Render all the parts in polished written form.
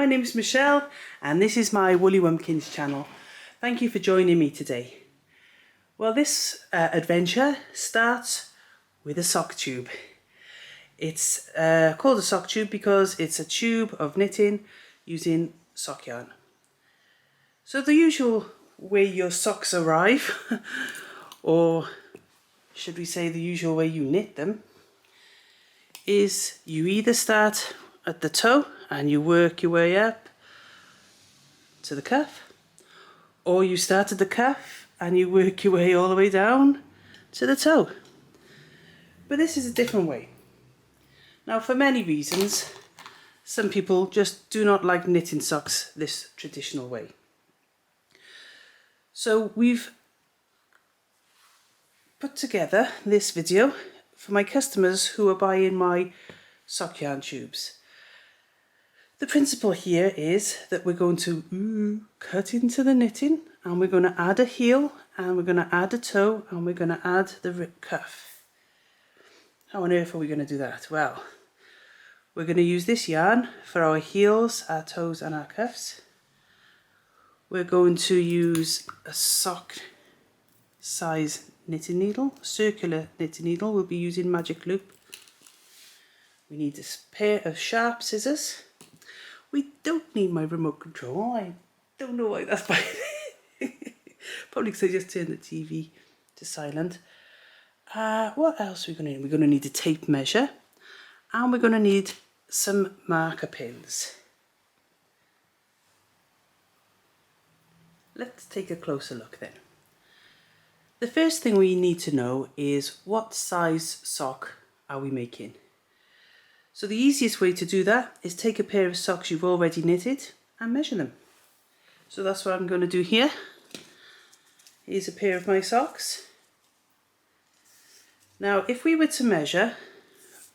name is Michelle and this is my Woolly Wumpkins channel. Thank you for joining me today. Well, this adventure starts with a sock tube. It's called a sock tube because it's a tube of knitting using sock yarn. So the usual way your socks arrive, or should we say the usual way you knit them, is you either start at the toe and you work your way up to the cuff, or you start at the cuff and you work your way all the way down to the toe. But this is a different way. Now, for many reasons, some people just do not like knitting socks this traditional way. So we've put together this video for my customers who are buying my sock yarn tubes. The principle here is that we're going to cut into the knitting, and we're going to add a heel, and we're going to add a toe, and we're going to add the rip cuff. How on earth are we going to do that? Well, we're going to use this yarn for our heels, our toes and our cuffs. We're going to use a sock size knitting needle, circular knitting needle. We'll be using magic loop. We need a pair of sharp scissors. We don't need my remote control. I don't know why that's by probably because I just turned the TV to silent. What else are we going to need? We're going to need a tape measure, and we're going to need some marker pins. Let's take a closer look then. The first thing we need to know is what size sock are we making. So the easiest way to do that is take a pair of socks you've already knitted and measure them. So that's what I'm going to do here. Here's a pair of my socks. Now, if we were to measure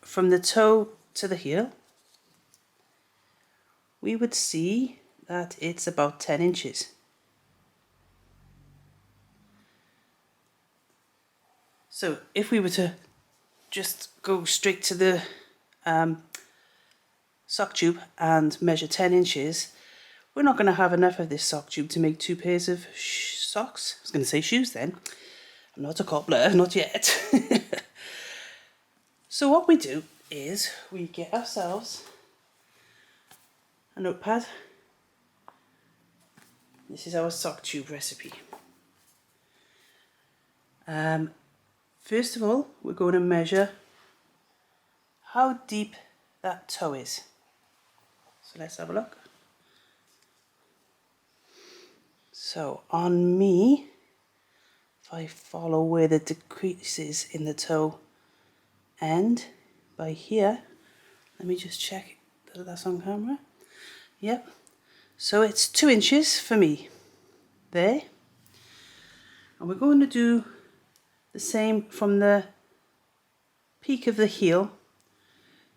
from the toe to the heel, we would see that it's about 10 inches. So if we were to just go straight to the sock tube and measure 10 inches, we're not going to have enough of this sock tube to make two pairs of socks. I was going to say shoes then. I'm not a cobbler, not yet. So what we do is we get ourselves a notepad. This is our sock tube recipe. First of all, we're going to measure how deep that toe is. So let's have a look. So on me, if I follow where the decrease is in the toe end by here, let me just check that that's on camera. Yep. So it's 2 inches for me there. And we're going to do the same from the peak of the heel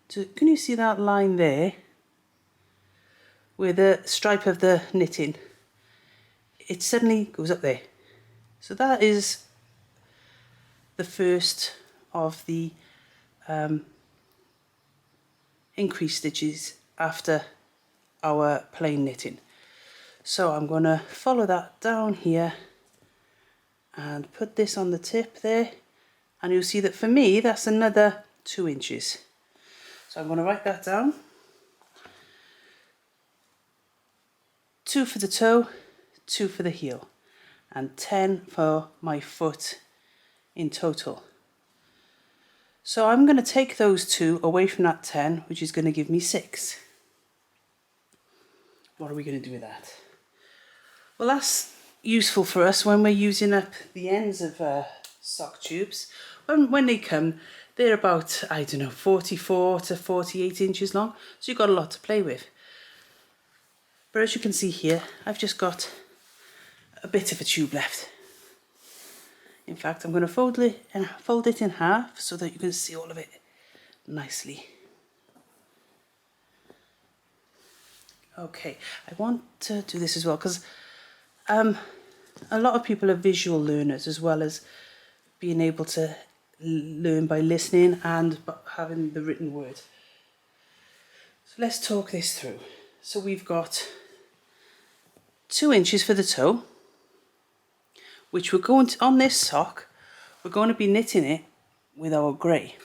to, can you see that line there where the stripe of the knitting, it suddenly goes up there. So that is the first of the increased stitches after our plain knitting. So I'm going to follow that down here and put this on the tip there, and you'll see that for me that's another 2 inches. So I'm going to write that down. 2 for the toe, 2 for the heel, and 10 for my foot in total. So I'm going to take those 2 away from that 10, which is going to give me 6. What are we going to do with that? Well, that's useful for us when we're using up the ends of sock tubes. When they come, they're about, I don't know, 44 to 48 inches long, so you've got a lot to play with. But as you can see here, I've just got a bit of a tube left. In fact, I'm going to fold it in half so that you can see all of it nicely. Okay, I want to do this as well because a lot of people are visual learners as well as being able to learn by listening and having the written word. So let's talk this through. So we've got 2 inches for the toe, which we're going to, on this sock, we're going to be knitting it with our grey.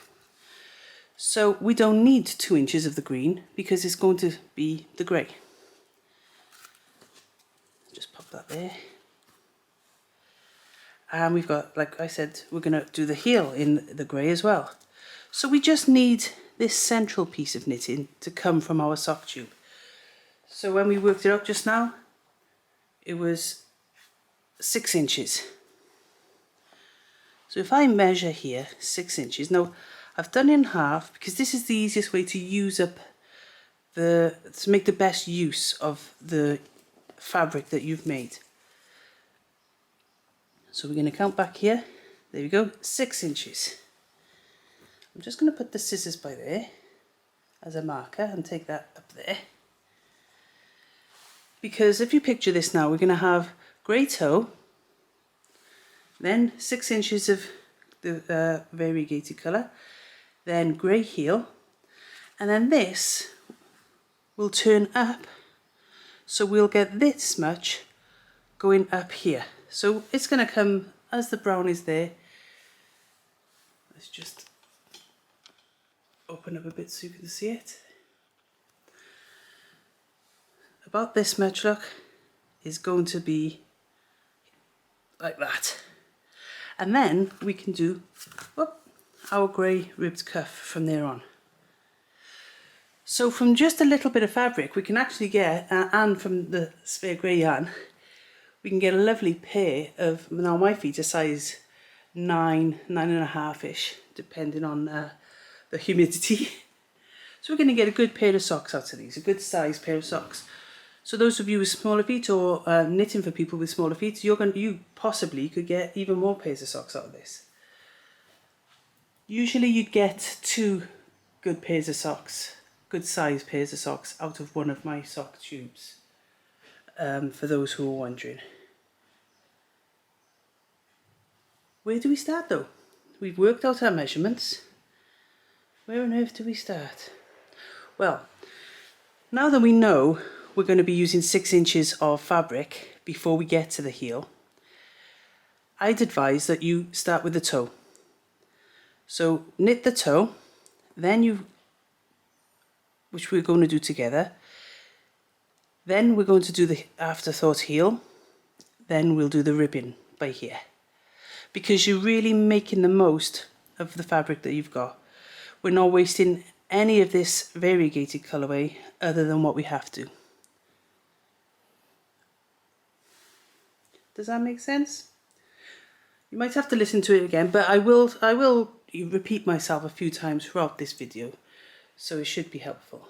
So we don't need 2 inches of the green because it's going to be the grey. Just pop that there. And we've got, like I said, we're going to do the heel in the grey as well. So we just need this central piece of knitting to come from our sock tube. So when we worked it out just now, it was 6 inches. So if I measure here 6 inches, now I've done it in half because this is the easiest way to use up to make the best use of the fabric that you've made. So we're going to count back here. There we go, 6 inches. I'm just going to put the scissors by there as a marker and take that up there. Because if you picture this now, we're going to have grey toe, then 6 inches of the variegated colour, then grey heel, and then this will turn up, so we'll get this much going up here. So it's going to come as the brown is there. Let's just open up a bit so you can see it. About this much, look, is going to be like that. And then we can do our grey ribbed cuff from there on. So from just a little bit of fabric, we can actually get, and from the spare grey yarn, we can get a lovely pair of, now my feet are size 9, 9.5-ish, depending on the humidity. So we're going to get a good pair of socks out of these, a good size pair of socks. So those of you with smaller feet or knitting for people with smaller feet, you possibly could get even more pairs of socks out of this. Usually you'd get 2 good pairs of socks, good size pairs of socks out of one of my sock tubes, for those who are wondering. Where do we start though? We've worked out our measurements. Where on earth do we start? Well, now that we know we're going to be using 6 inches of fabric before we get to the heel, I'd advise that you start with the toe. So knit the toe, then which we're going to do together, then we're going to do the afterthought heel, then we'll do the ribbing by here. Because you're really making the most of the fabric that you've got. We're not wasting any of this variegated colourway other than what we have to. Does that make sense? You might have to listen to it again, but I will repeat myself a few times throughout this video, so it should be helpful.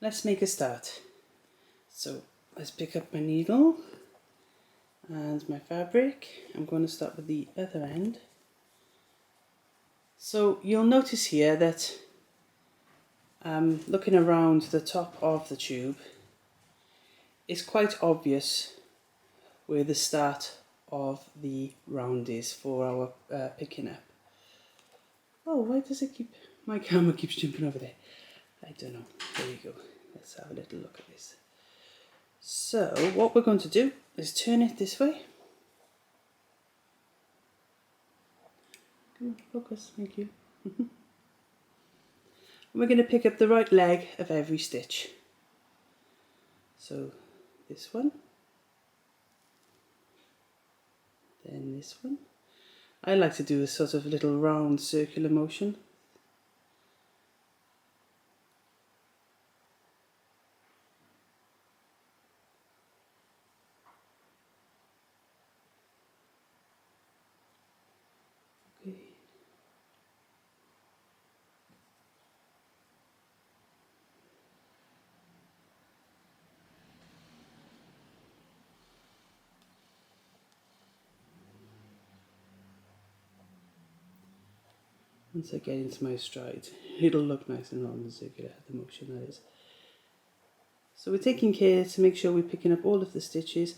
Let's make a start. So let's pick up my needle and my fabric. I'm going to start with the other end. So you'll notice here that looking around the top of the tube, it's quite obvious where the start of the round is for our picking up. Oh, why does it keep, my camera keeps jumping over there? I don't know. There you go. Let's have a little look at this. So what we're going to do is turn it this way. Come on, focus, thank you. And we're going to pick up the right leg of every stitch. So this one, then this one. I like to do a sort of little round circular motion. Okay. Once I get into my stride, it'll look nice and round and circular, the motion that is. So we're taking care to make sure we're picking up all of the stitches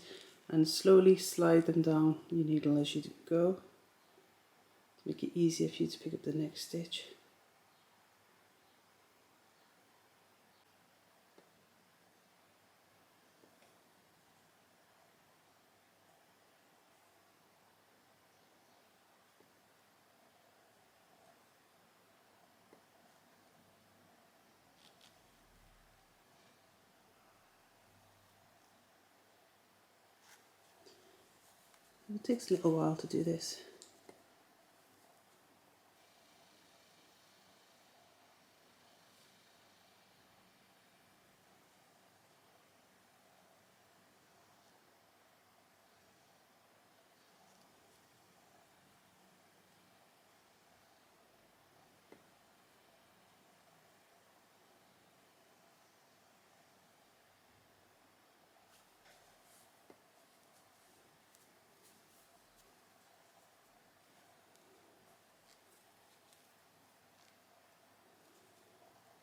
and slowly slide them down your needle as you go, to make it easier for you to pick up the next stitch. It takes a little while to do this.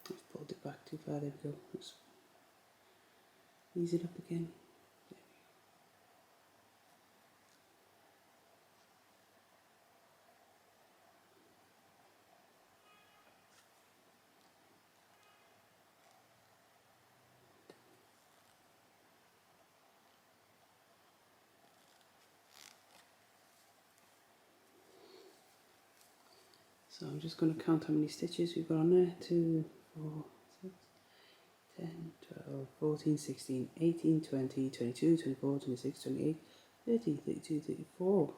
I've pulled it back too far, there we go. Let's ease it up again. So I'm just going to count how many stitches we've got on there. 2, 4, 6, 10, 12, 14, 16, 18, 20, 22, 24, 26, 28, 30, 32, 34.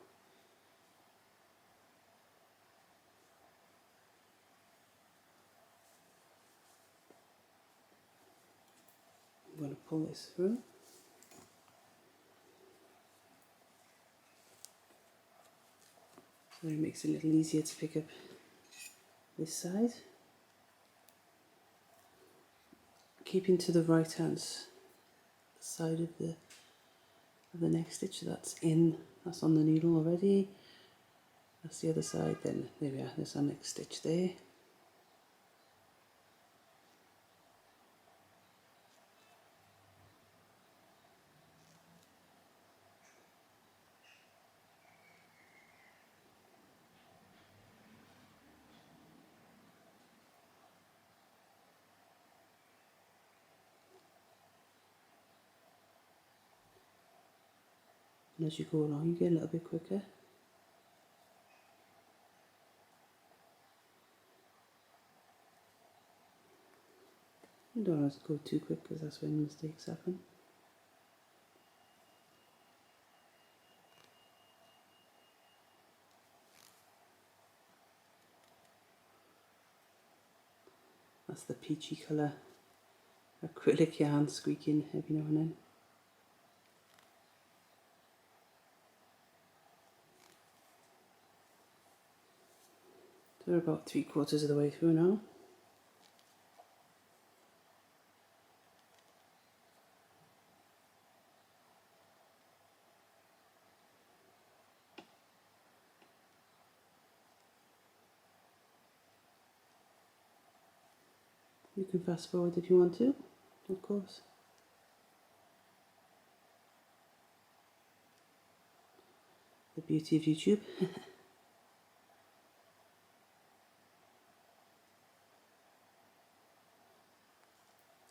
I'm going to pull this through. So it makes it a little easier to pick up this side. Keeping to the right hand side of the next stitch. That's on the needle already. That's the other side. Then there we are. There's our next stitch there. And as you go along, you get a little bit quicker. You don't have to go too quick because that's when mistakes happen. That's the peachy colour acrylic yarn squeaking every now and then. So we're about 3/4 of the way through now. You can fast forward if you want to, of course. The beauty of YouTube.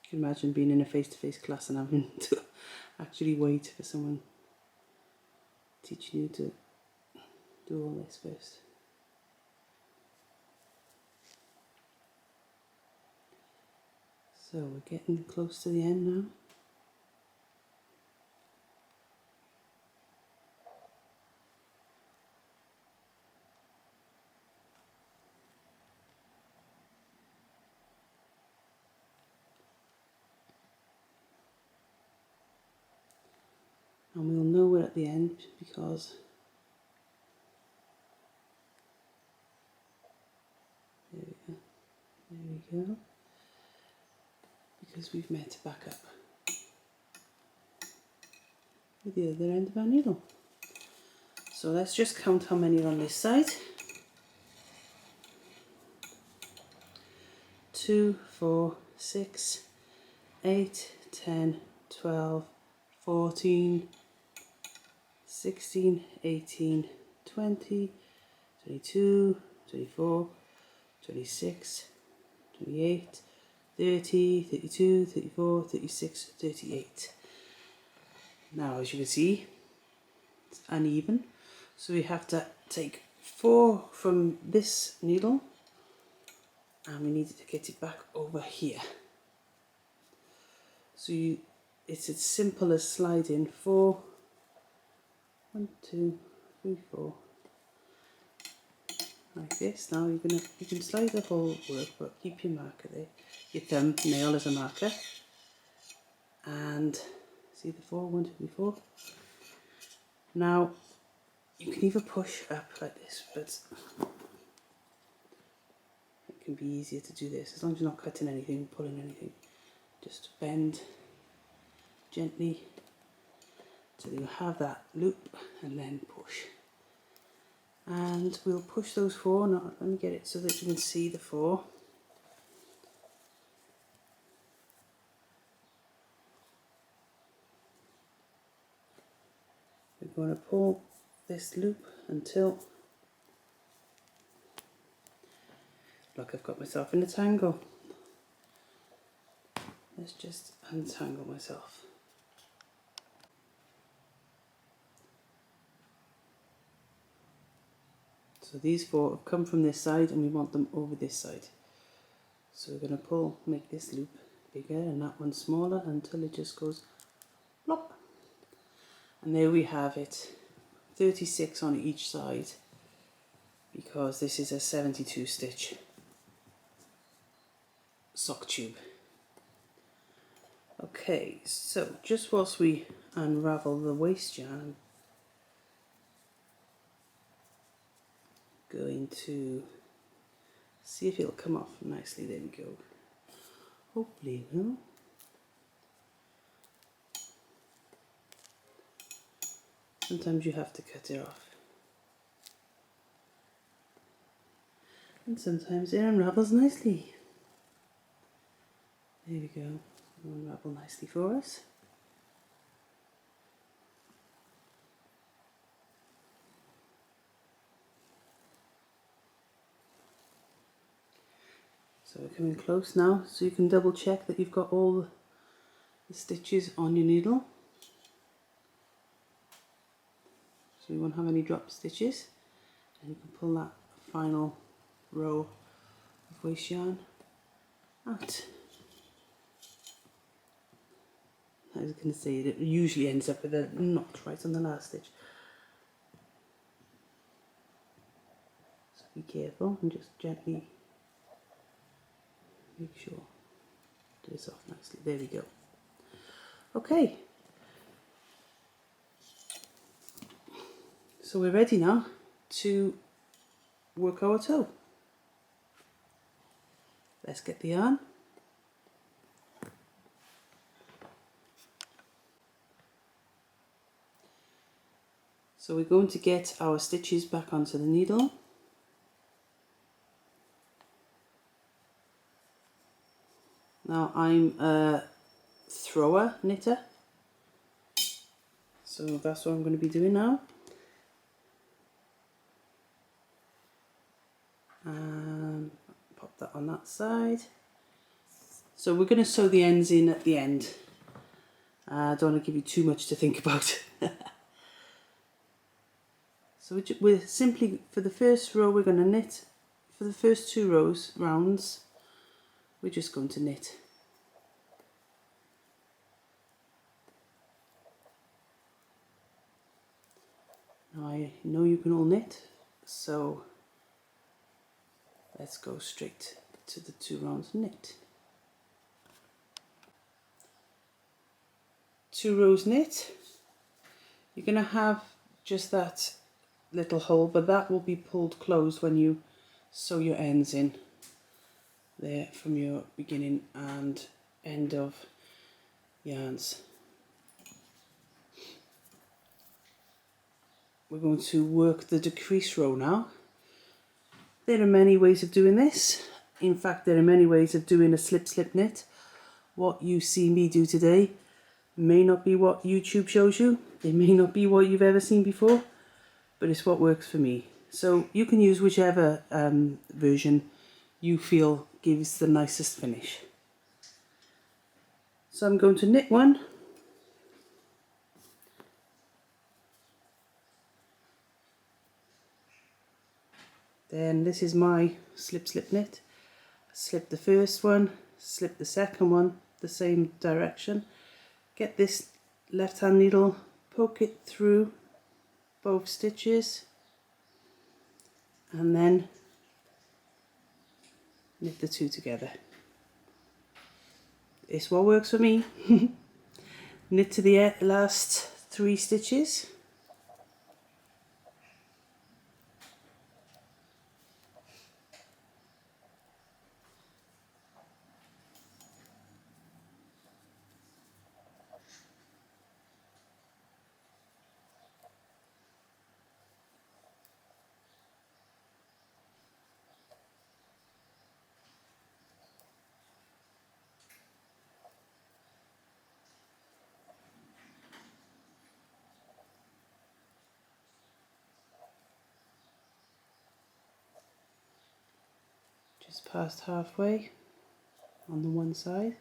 You can imagine being in a face-to-face class and having to actually wait for someone teaching you to do all this first. So we're getting close to the end now. And we'll know we're at the end because there we go, because we've met back up with the other end of our needle. So let's just count how many are on this side. 2, 4, 6, 8, 10, 12, 14, 16, 18, 20, 22, 24, 26, 28, 30, 32, 34, 36, 38. Now, as you can see, it's uneven, so we have to take 4 from this needle and we need to get it back over here. So it's as simple as sliding 4, 1, 2, 3, 4, like this. Now you can slide the whole work, but keep your marker there, your thumbnail as a marker, and see the 4, 1, 2, 3, 4. Now you can either push up like this, but it can be easier to do this as long as you're not cutting anything, pulling anything. Just bend gently till you have that loop and then push. And we'll push those 4. Now let me get it so that you can see the 4. We're going to pull this loop until, look, I've got myself in a tangle. Let's just untangle myself. So these 4 have come from this side and we want them over this side. So we're going to make this loop bigger and that one smaller until it just goes plop. And there we have it, 36 on each side, because this is a 72 stitch sock tube. Okay, so just whilst we unravel the waist yarn, I'm going to see if it'll come off nicely. There we go. Hopefully it will. Sometimes you have to cut it off. And sometimes it unravels nicely. There we go. It'll unravel nicely for us. So we're coming close now, so you can double check that you've got all the stitches on your needle. So you won't have any drop stitches, and you can pull that final row of waist yarn out. I was going to say it usually ends up with a knot right on the last stitch. So be careful and just gently make sure do this off nicely. There we go. Okay. So we're ready now to work our toe. Let's get the yarn. So we're going to get our stitches back onto the needle. Now I'm a thrower knitter, so that's what I'm going to be doing now. Pop that on that side. So we're going to sew the ends in at the end. I don't want to give you too much to think about. So we're simply, for the first row we're going to knit. For the first 2 rounds, we're just going to knit. Now I know you can all knit, so let's go straight to the 2 rounds knit. 2 rows knit. You're going to have just that little hole, but that will be pulled closed when you sew your ends in there from your beginning and end of yarns. We're going to work the decrease row now. There are many ways of doing this. In fact, there are many ways of doing a slip knit. What you see me do today may not be what YouTube shows you. It may not be what you've ever seen before, but it's what works for me. So you can use whichever version you feel gives the nicest finish. So I'm going to knit one, then this is my slip slip knit. Slip the first one, slip the second one the same direction, get this left hand needle, poke it through both stitches, and then knit the two together. It's what works for me. Knit to the last 3 stitches, just past halfway on the one side.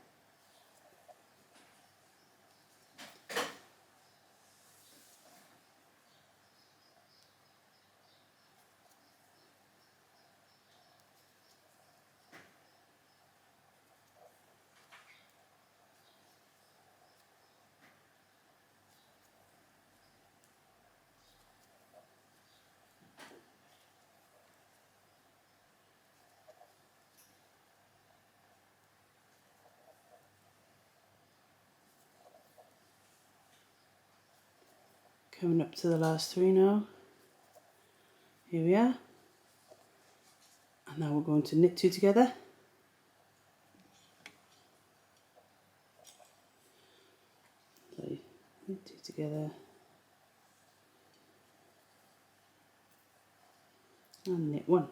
Coming up to the last 3 now. Here we are. And now we're going to knit 2 together. So knit 2 together. And knit 1.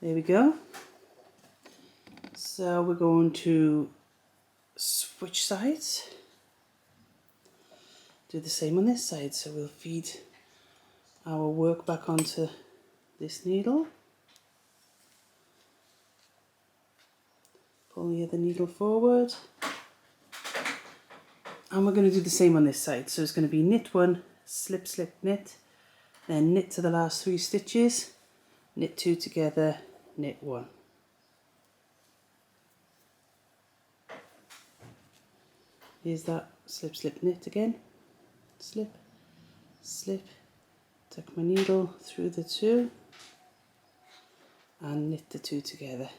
There we go. So we're going to switch sides. Do the same on this side, so we'll feed our work back onto this needle. Pull the other needle forward. And we're going to do the same on this side. So it's going to be knit 1, slip, slip, knit, then knit to the last 3 stitches, knit 2 together, knit 1. Here's that slip, slip, knit again. Slip, slip, tuck my needle through the 2 and knit the 2 together.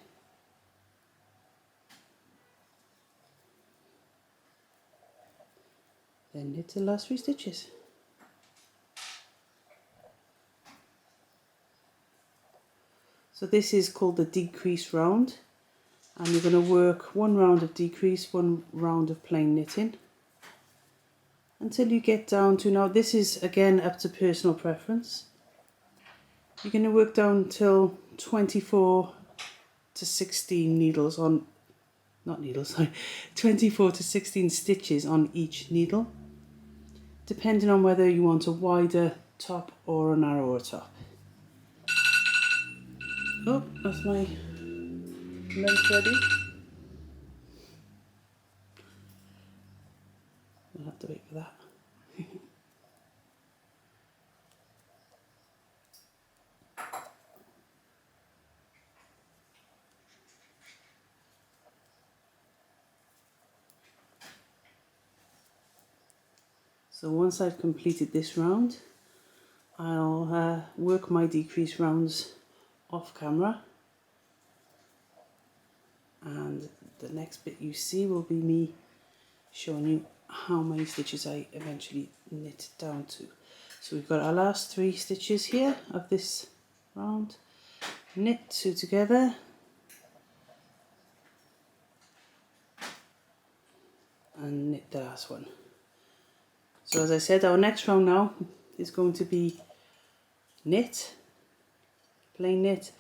Then knit the last 3 stitches. So this is called the decrease round, and you're going to work 1 round of decrease, 1 round of plain knitting, until you get down to, now this is again up to personal preference, you're going to work down till 24 to 16 needles on, not needles, sorry, 24 to 16 stitches on each needle, depending on whether you want a wider top or a narrower top. Oh, that's my lunch ready. We'll have to wait for that. So once I've completed this round, I'll work my decrease rounds off camera, and the next bit you see will be me showing you how many stitches I eventually knit down to. So we've got our last 3 stitches here of this round, knit 2 together, and knit the last one. So as I said, our next round now is going to be knit, plain knit,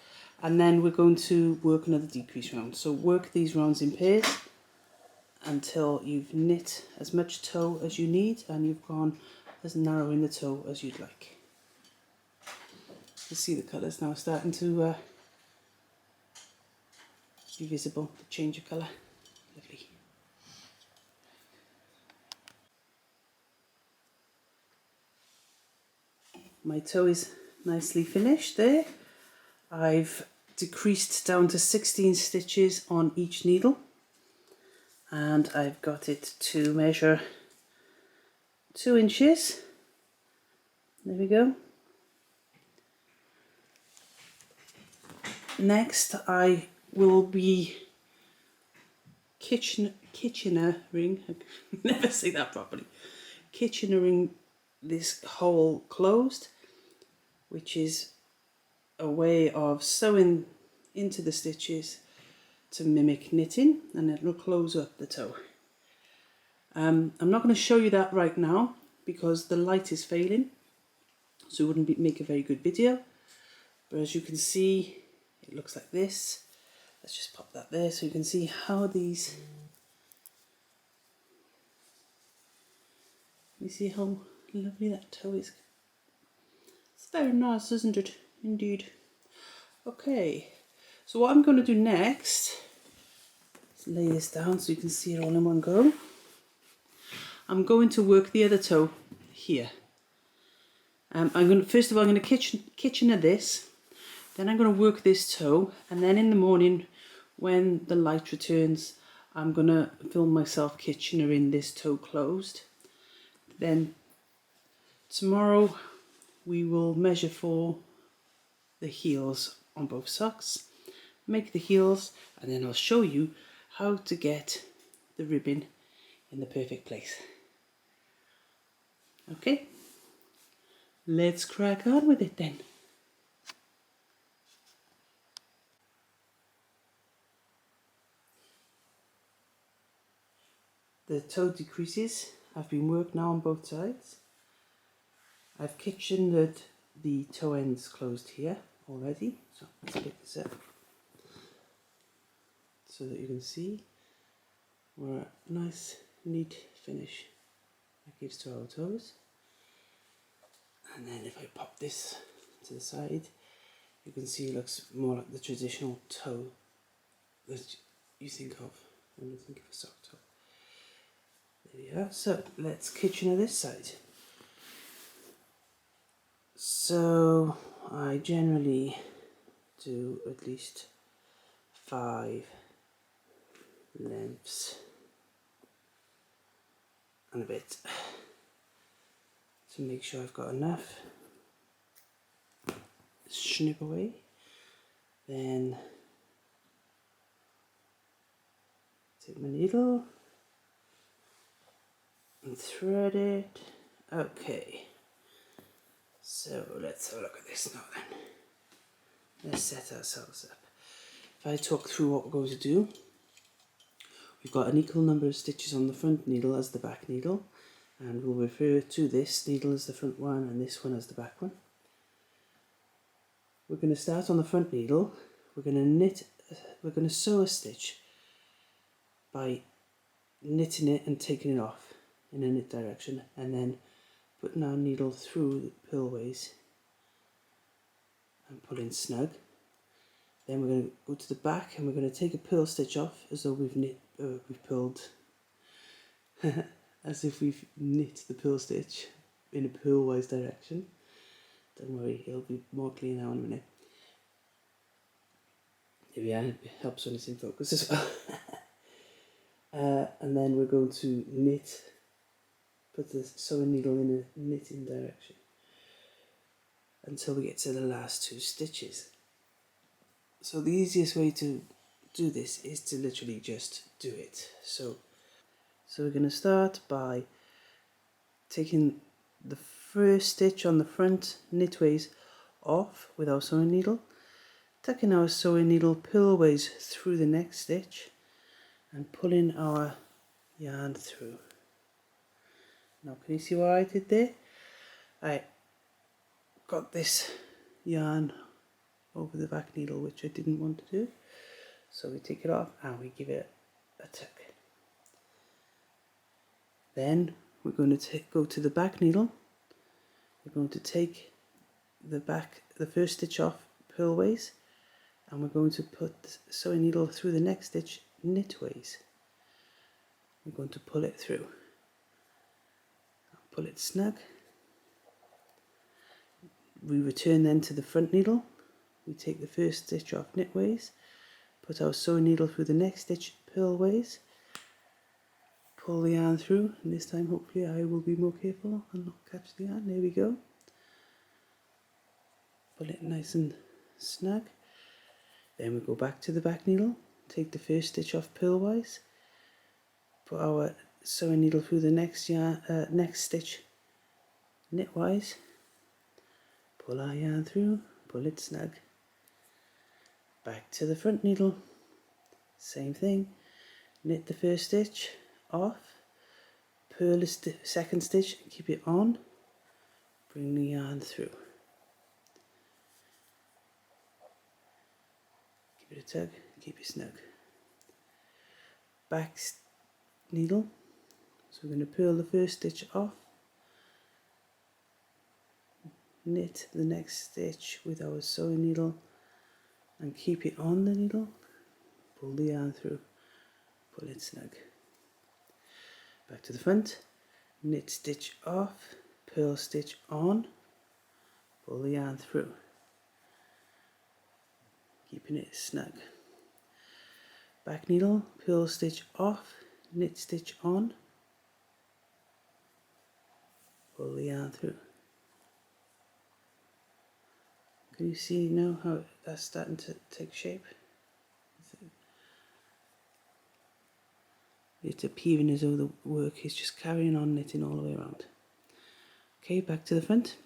and then we're going to work another decrease round. So work these rounds in pairs until you've knit as much toe as you need and you've gone as narrow in the toe as you'd like. You see the colours now starting to be visible, the change of colour. Lovely. My toe is nicely finished there. I've decreased down to 16 stitches on each needle, and I've got it to measure 2 inches. There we go. Next I will be kitchenering, I can never say that properly, kitchenering this hole closed, which is a way of sewing into the stitches to mimic knitting, and it will close up the toe. I'm not going to show you that right now because the light is failing, so it wouldn't make a very good video. But as you can see, it looks like this. Let's just pop that there so you can see how these... You see how lovely that toe is? It's very nice, isn't it? Indeed. Okay, so what I'm going to do next is lay this down so you can see it all in one go. I'm going to work the other toe here. First of all, I'm going to kitchener this. Then I'm going to work this toe, and then in the morning when the light returns, I'm going to film myself kitchenering this toe closed. Then tomorrow we will measure for the heels on both socks, make the heels, and then I'll show you how to get the ribbon in the perfect place. Okay, let's crack on with it then. The toe decreases have been worked now on both sides. I've kitchened the toe ends closed here already, so let's pick this up so that you can see we're a nice neat finish that gives to our toes. And then if I pop this to the side, you can see it looks more like the traditional toe that you think of when you think of a sock toe. There we are. So let's kitchener this side. So I generally do at least 5 lengths and a bit to make sure I've got enough. Snip away, then take my needle and thread it. Okay, so let's have a look at this now then. Let's set ourselves up. If I talk through what we're going to do, we've got an equal number of stitches on the front needle as the back needle, and we'll refer to this needle as the front one and this one as the back one. We're going to start on the front needle. We're going to sew a stitch by knitting it and taking it off in a knit direction, and then putting our needle through the purlways and pulling snug. Then we're going to go to the back and we're going to take a purl stitch off as though we've purled as if we've knit the purl stitch in a purlwise direction. Don't worry, it'll be more clear now in a minute. There we are, it helps when it's in focus as well. And then we're going to knit, put the sewing needle in a knitting direction until we get to the last 2 stitches. So the easiest way to do this is to literally just do it. So we're going to start by taking the first stitch on the front knitways off with our sewing needle, tucking our sewing needle purlways through the next stitch and pulling our yarn through. Now can you see what I did there? I got this yarn over the back needle, which I didn't want to do, so we take it off and we give it a tuck. Then we're going to go to the back needle. We're going to take the first stitch off purlways, and we're going to put the sewing needle through the next stitch knitways. We're going to pull it through, pull it snug. We return then to the front needle. We take the first stitch off knitways, put our sewing needle through the next stitch purlways, pull the yarn through, and this time hopefully I will be more careful and not catch the yarn. There we go. Pull it nice and snug. Then we go back to the back needle, take the first stitch off purlwise, put our sewing needle through the next stitch knitwise, pull our yarn through, pull it snug. Back to the front needle, same thing, knit the first stitch off, purl the second stitch, keep it on, bring the yarn through. Give it a tug, keep it snug. Back needle, so we're going to purl the first stitch off, knit the next stitch with our sewing needle and keep it on the needle, pull the yarn through, pull it snug. Back to the front, knit stitch off, purl stitch on, pull the yarn through, keeping it snug. Back needle, purl stitch off, knit stitch on, pull the yarn through. Can you see now how that's starting to take shape? It's appearing as though the work is just carrying on knitting all the way around. Okay, back to the front.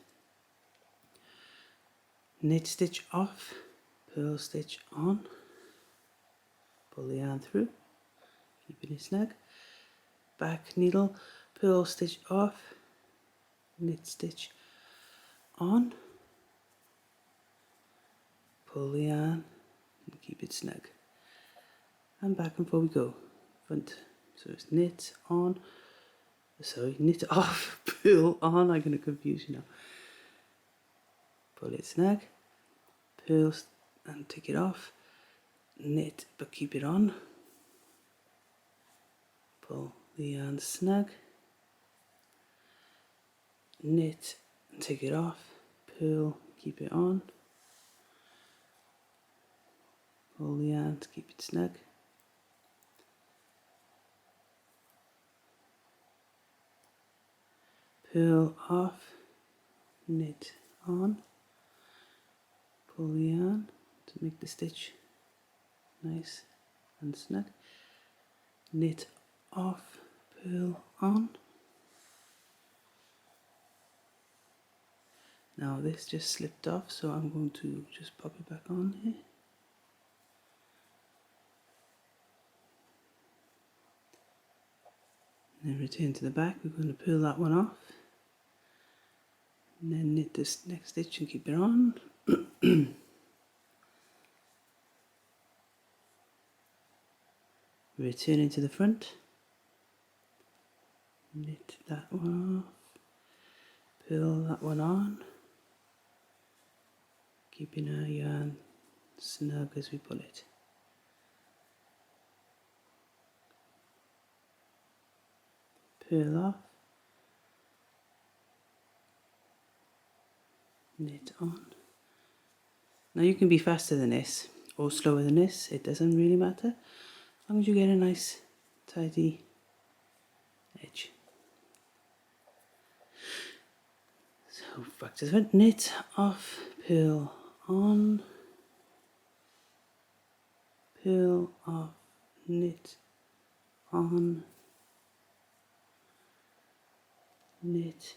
Knit stitch off, purl stitch on, pull the yarn through, keeping it snug. Back needle, purl stitch off, knit stitch on, pull the yarn and keep it snug. And back and forward we go. Front, so it's knit on, sorry, knit off, purl on, I'm going to confuse you now. Pull it snug, purl and take it off, knit but keep it on, pull the yarn snug, knit and take it off, purl, keep it on, pull the yarn to keep it snug, purl off, knit on, pull the yarn to make the stitch nice and snug, knit off, purl on. Now this just slipped off, so I'm going to just pop it back on here. And then return to the back, we're going to purl that one off. And then knit this next stitch and keep it on. Return into the front. Knit that one off. Purl that one on. Keeping our yarn snug as we pull it. Purl off. Knit on. Now you can be faster than this or slower than this, it doesn't really matter, as long as you get a nice tidy edge. So back to the front, knit off, purl on, purl off, knit on, knit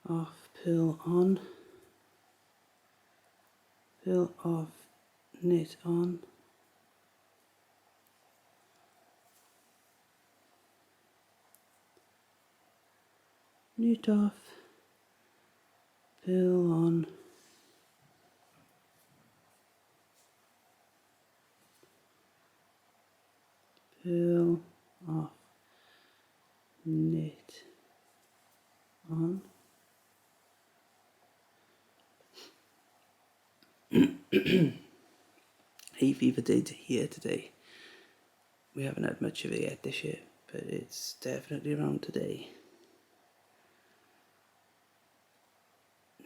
off, purl on, purl off, knit on, knit off, purl on, purl off, knit on, hay fever day here today. We haven't had much of it yet this year, but it's definitely around today.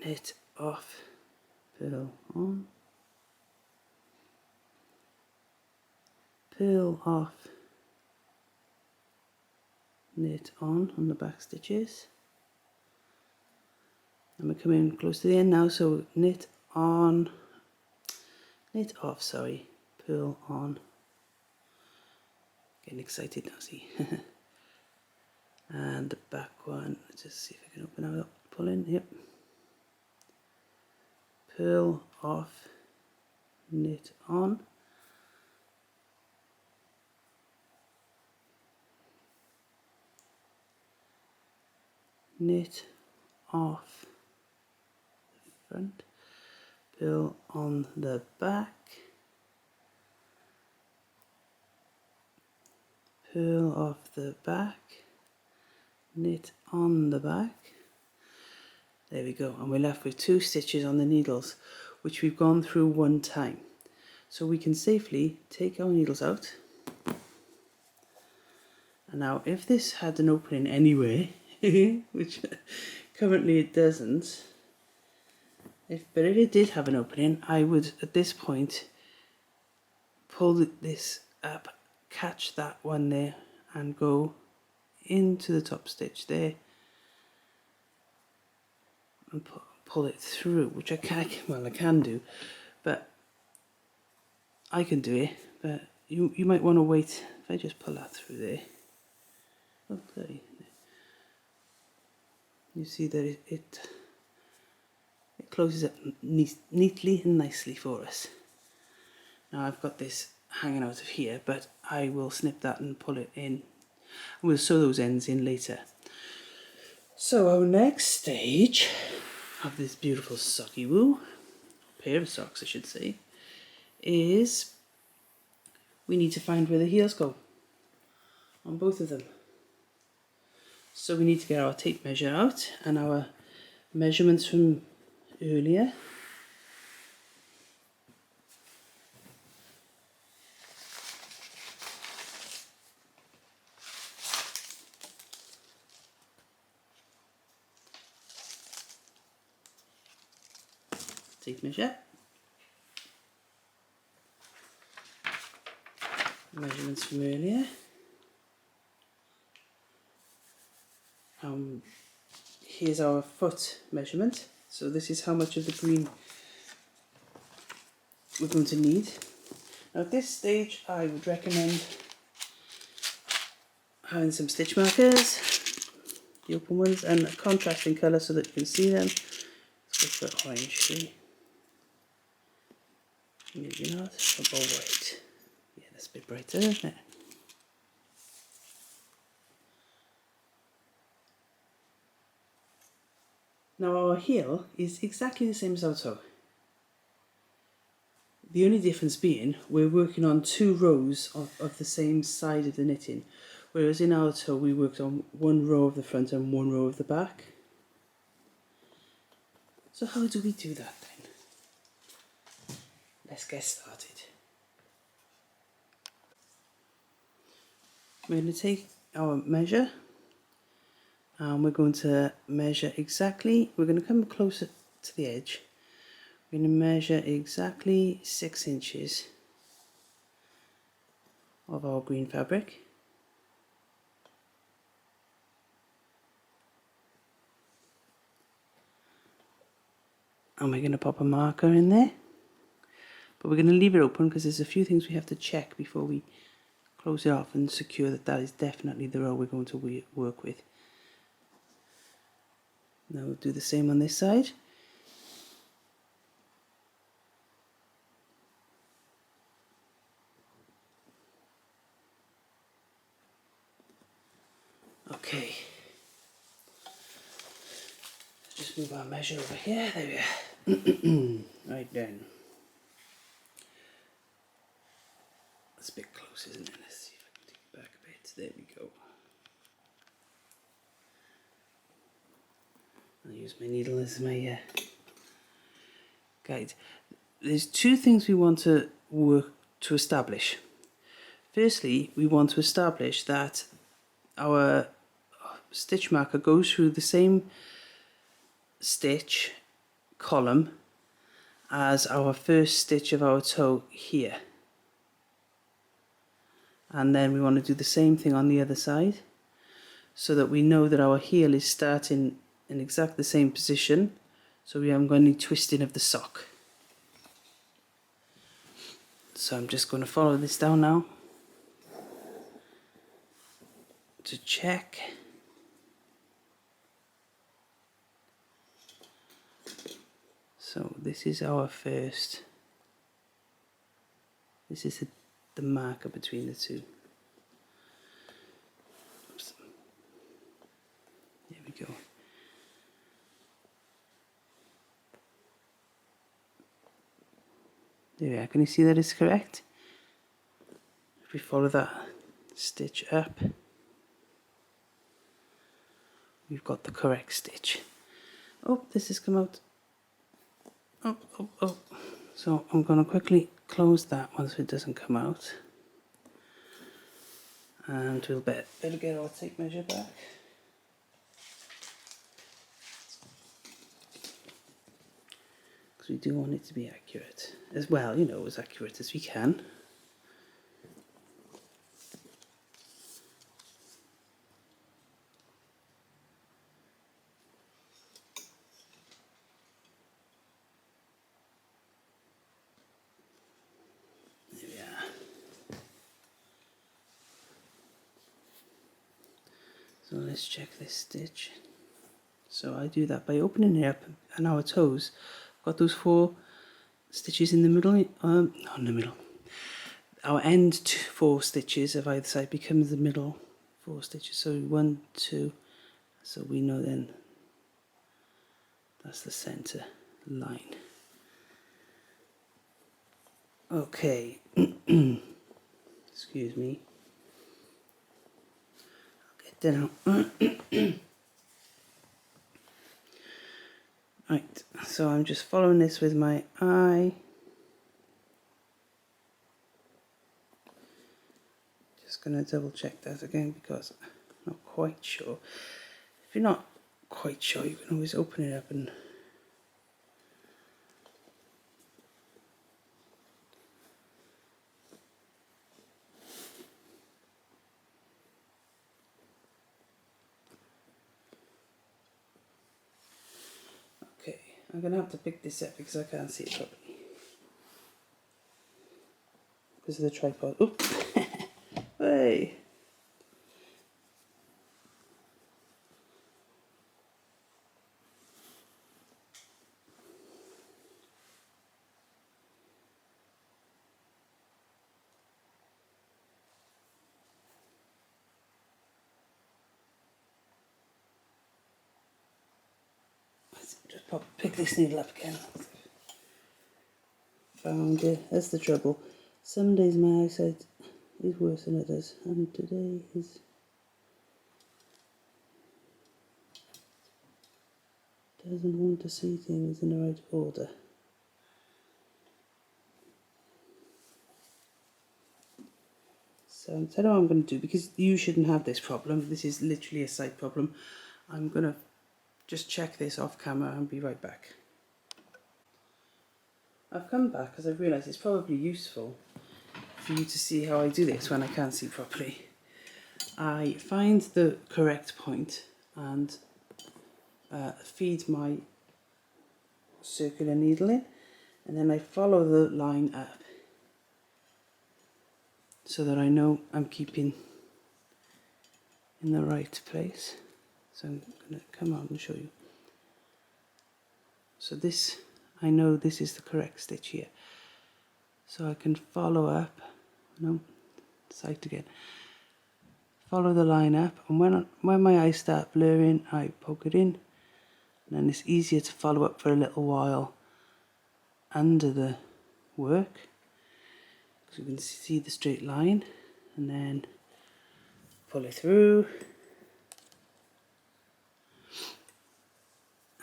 Knit off, purl on, purl off, knit on the back stitches. And we're coming close to the end now, so knit on, knit off, sorry, purl on. Getting excited now, see. And the back one, let's just see if I can open that up, pull in, yep. Purl off, knit on. Knit off the front, purl on the back, purl off the back, knit on the back. There we go, and we're left with 2 stitches on the needles, which we've gone through 1 time. So we can safely take our needles out. And now if this had an opening anyway, which currently it doesn't, but if it did have an opening, I would at this point pull this up, catch that one there and go into the top stitch there and pull it through, which I can do, but I can do it, but you might want to wait. If I just pull that through there, okay, you see that it closes up neatly and nicely for us. Now I've got this hanging out of here, but I will snip that and pull it in. We'll sew those ends in later. So our next stage of this beautiful socky woo, pair of socks I should say, is we need to find where the heels go on both of them. So we need to get our tape measure out and our measurements from earlier. Tape measure. Measurements from earlier. Here's our foot measurement. So this is how much of the green we're going to need. Now at this stage I would recommend having some stitch markers, the open ones, and a contrasting colour so that you can see them. Let's go for orange, see? Maybe not, or white. Yeah, that's a bit brighter, isn't it? Now our heel is exactly the same as our toe. The only difference being we're working on 2 rows of the same side of the knitting, whereas in our toe we worked on 1 row of the front and 1 row of the back. So how do we do that then? Let's get started. We're going to take our measure and we're going to measure exactly, we're going to come closer to the edge. We're going to measure exactly 6 inches of our green fabric. And we're going to pop a marker in there. But we're going to leave it open because there's a few things we have to check before we close it off and secure that that is definitely the row we're going to work with. Now we'll do the same on this side. Okay, let's just move our measure over here. There we are. Right then. That's a bit close, isn't it? Let's see if I can take it back a bit. There we go. I'll use my needle as my guide. there's two things we want to work to establish. Firstly, we want to establish that our stitch marker goes through the same stitch column as our first stitch of our toe here. And then we want to do the same thing on the other side, so that we know that our heel is starting in exactly the same position, so we haven't got any twisting of the sock. So I'm just going to follow this down now to check. So this is our first, this is the marker between the two. Oops. There we go. There we are. Can you see that it's correct? If we follow that stitch up, we've got the correct stitch. Oh, this has come out. Oh, oh, oh. So I'm going to quickly close that once it doesn't come out. And we'll better get our tape measure back. Because we do want it to be accurate. As well, you know, as accurate as we can. There we are. So let's check this stitch. So I do that by opening it up, and our toes got those 4 stitches in the middle, not in the middle. Our end 4 stitches of either side becomes the middle 4 stitches. So 1, 2, so we know then that's the center line. Okay, excuse me. I'll get down. Right, so I'm just following this with my eye. Just going to double check that again because I'm not quite sure. If you're not quite sure, you can always open it up and okay, I'm going to have to pick this up because I can't see it properly. Because of the tripod. Oop! Hey! Just pick this needle up again. Found it. That's the trouble. Some days my eyesight is worse than others, and today is doesn't want to see things in the right order. So I'll tell you what I'm going to do, because you shouldn't have this problem. This is literally a sight problem. I'm going to just check this off camera and be right back. I've come back because I've realised it's probably useful for you to see how I do this when I can't see properly. I find the correct point and feed my circular needle in, and then I follow the line up so that I know I'm keeping in the right place. So I'm going to come out and show you. So this, I know this is the correct stitch here. So I can follow up, no, sight again. Follow the line up, and when my eyes start blurring, I poke it in, and then it's easier to follow up for a little while under the work, because you can see the straight line, and then pull it through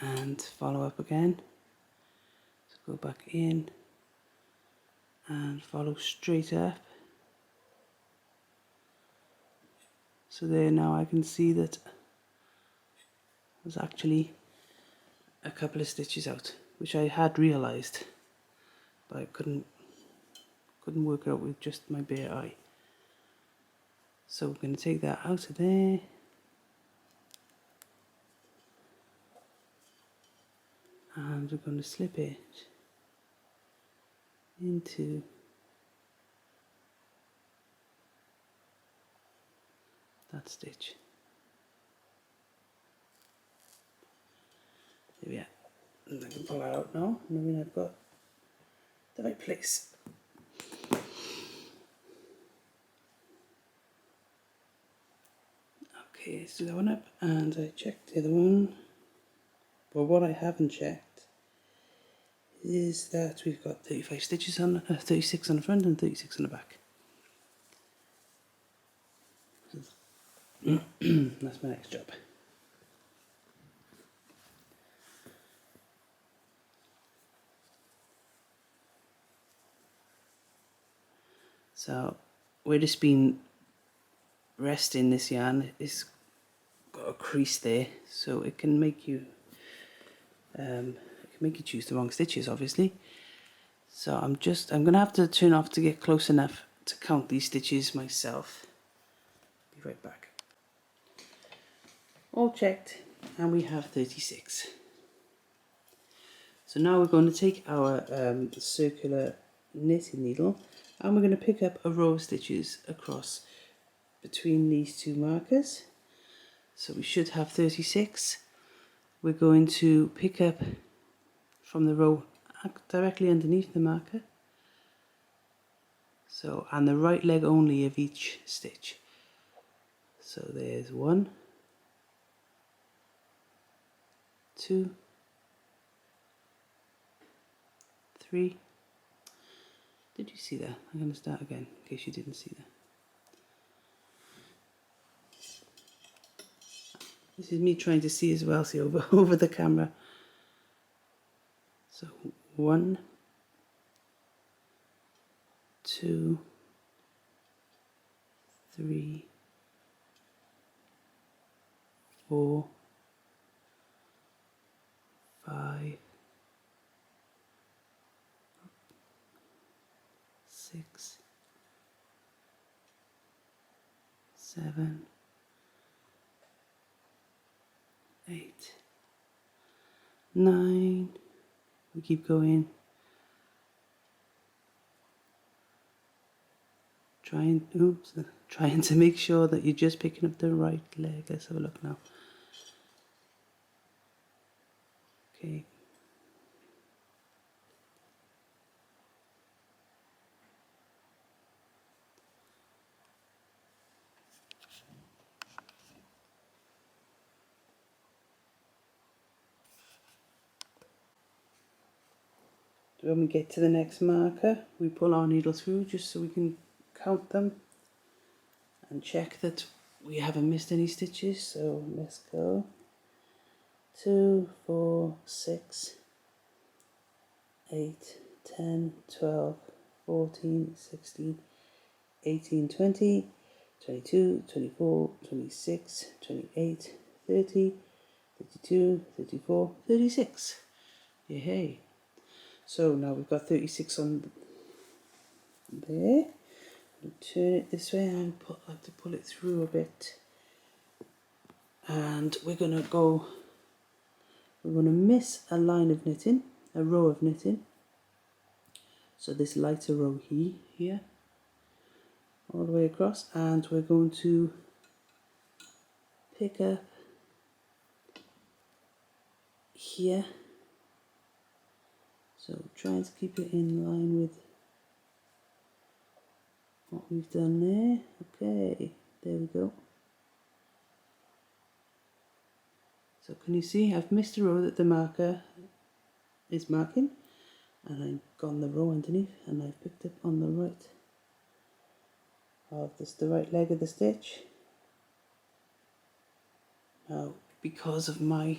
and follow up again. So go back in and follow straight up. So there, now I can see that there's actually a couple of stitches out, which I had realised, but I couldn't work out with just my bare eye. So we're going to take that out of there, and we're going to slip it into that stitch. There we are. And I can pull that out now, knowing I've got the right place. Okay, let's do that one up, and I checked the other one. But what I haven't checked is that we've got 35 stitches on, 36 on the front and 36 on the back. That's my next job. So where it's been resting, this yarn, it's got a crease there, so it can make you choose the wrong stitches, obviously. So I'm gonna have to turn off to get close enough to count these stitches myself. Be right back. All checked, and we have 36. So now we're going to take our circular knitting needle, and we're going to pick up a row of stitches across between these two markers. So we should have 36. We're going to pick up from the row directly underneath the marker. So, and the right leg only of each stitch. So there's 1, 2, 3. Did you see that? I'm going to start again in case you didn't see that. This is me trying to see as well, see over the camera. So 1, 2, 3, 4, 5, 6, 7, 8, 9. We keep going. Trying to make sure that you're just picking up the right leg. Let's have a look now. Okay. When we get to the next marker, we pull our needle through just so we can count them and check that we haven't missed any stitches. So let's go 2, 4, 6, 8, 10, 12, 14, 16, 18, 20, 22, 24, 26, 28, 30, 32, 34, 36. Yay! So now we've got 36 on there. I'll turn it this way and like to pull it through a bit. And we're going to miss a line of knitting, a row of knitting. So this lighter row here, all the way across, and we're going to pick up here. So trying to keep it in line with what we've done there. Okay, there we go. So can you see I've missed a row that the marker is marking, and I've gone the row underneath, and I've picked up on the right of this, the right leg of the stitch. Now, because of my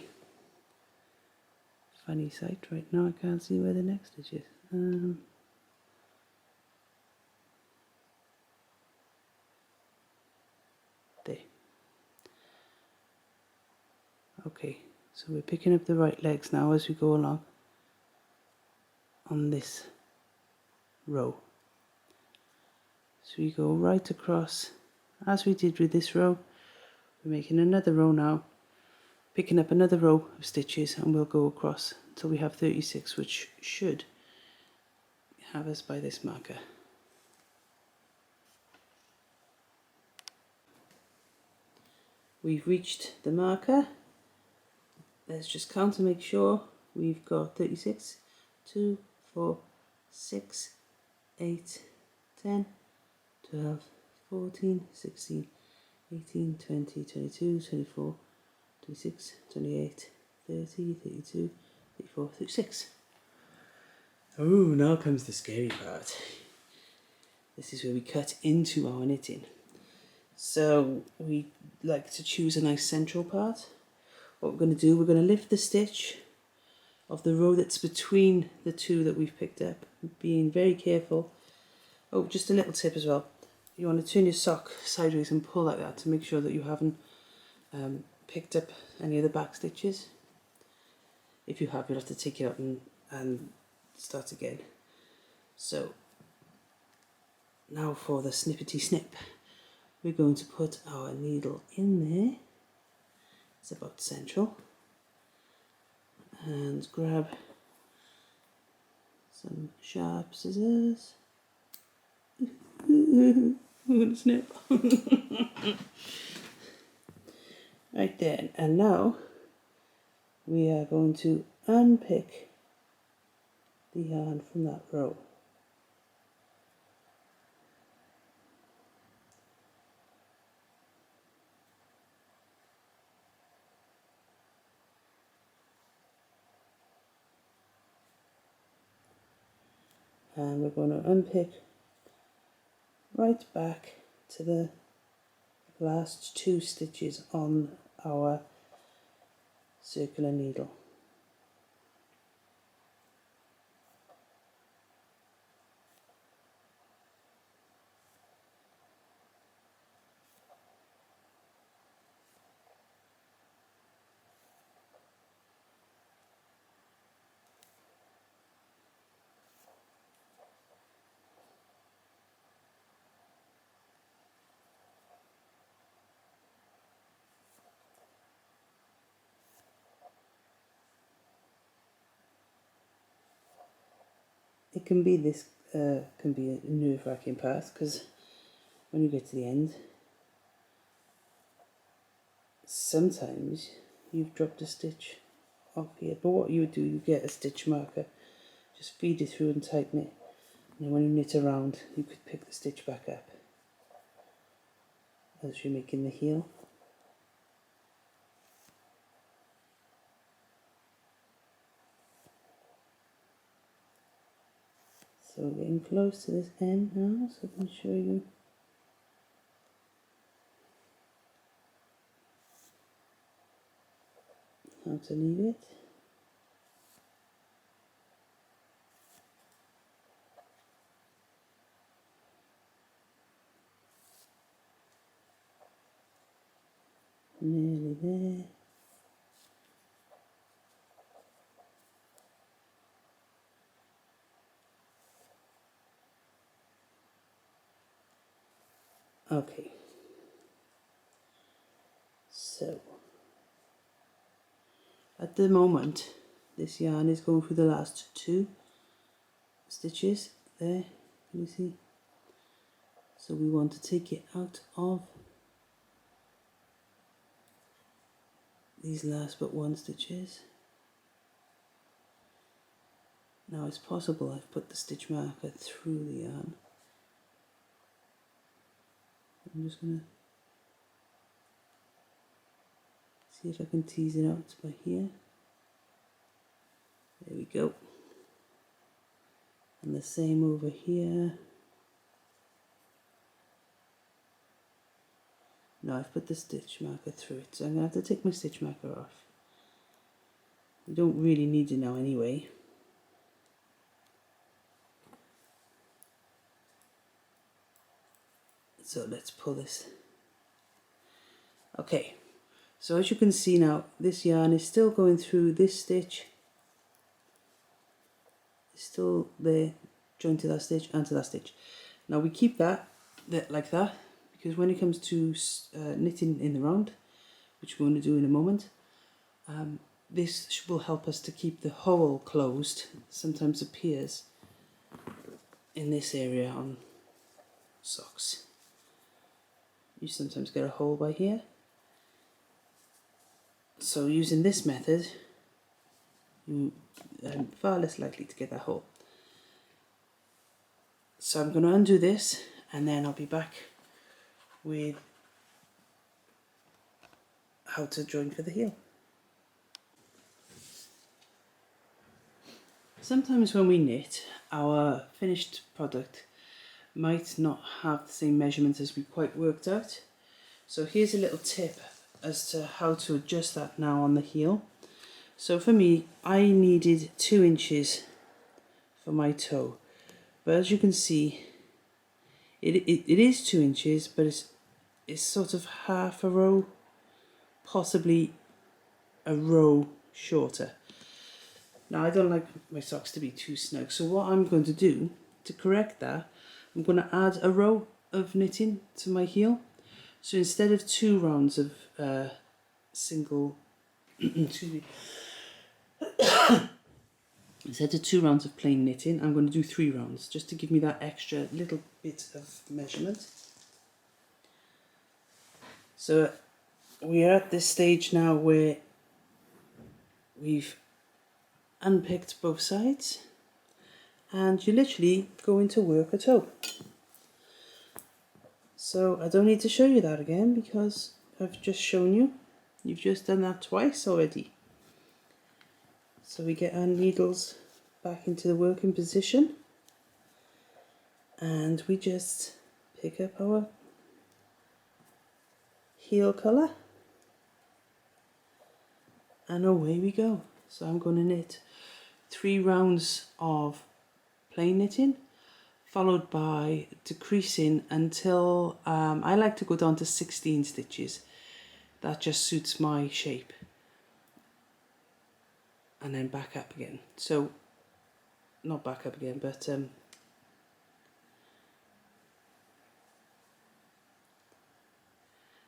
funny sight right now, I can't see where the next stitch is. Okay, so we're picking up the right legs now as we go along on this row. So we go right across as we did with this row. We're making another row now, picking up another row of stitches, and we'll go across until we have 36, which should have us by this marker. We've reached the marker. Let's just count to make sure. We've got 36, 2, 4, 6, 8, 10, 12, 14, 16, 18, 20, 22, 24, 26, 28, 30, 32, 34, 36. Oh, now comes the scary part. This is where we cut into our knitting. So we like to choose a nice central part. What we're going to do, we're going to lift the stitch of the row that's between the two that we've picked up, being very careful. Oh, just a little tip as well. You want to turn your sock sideways and pull like that to make sure that you haven't picked up any of the back stitches. If you have, you'll have to take it out and start again. So now for the snippety snip. We're going to put our needle in there. It's about central. And grab some sharp scissors. I'm going to snip. Right then, and now we are going to unpick the yarn from that row. And we're going to unpick right back to the last two stitches on our circular needle. It can be can be a nerve-wracking part, because when you get to the end, sometimes you've dropped a stitch off here. But what you would do, you get a stitch marker, just feed it through and tighten it, and then when you knit around, you could pick the stitch back up as you're making the heel. So we're getting close to this end now, so I can show you how to leave it. Nearly there. Okay, so at the moment this yarn is going through the last two stitches there, can you see? So we want to take it out of these last but one stitches. Now it's possible I've put the stitch marker through the yarn. I'm just going to see if I can tease it out by here. There we go. And the same over here. Now I've put the stitch marker through it, so I'm going to have to take my stitch marker off. You don't really need it now anyway. So let's pull this. Okay, So as you can see now, this yarn is still going through this stitch. It's still there, joined to that stitch and to that stitch. Now we keep that like that, because when it comes to knitting in the round, which we're going to do in a moment, this will help us to keep the hole closed. Sometimes appears in this area on socks. You sometimes get a hole by here. So using this method, you are far less likely to get that hole. So I'm going to undo this, and then I'll be back with how to join for the heel. Sometimes when we knit, our finished product might not have the same measurements as we quite worked out. So here's a little tip as to how to adjust that now on the heel. So for me, I needed 2 inches for my toe, but as you can see, it is 2 inches, but it's sort of half a row, possibly a row shorter. Now I don't like my socks to be too snug, so what I'm going to do to correct that, I'm going to add a row of knitting to my heel. So instead of 2 rounds of single, excuse me, instead of 2 rounds of plain knitting, I'm going to do 3 rounds, just to give me that extra little bit of measurement. So we are at this stage now where we've unpicked both sides, and you literally go into work a toe. So I don't need to show you that again, because I've just shown you. You've just done that twice already. So we get our needles back into the working position, and we just pick up our heel colour, and away we go. So I'm going to knit 3 rounds of plain knitting, followed by decreasing until I like to go down to 16 stitches. That just suits my shape. And then back up again. So, not back up again, but and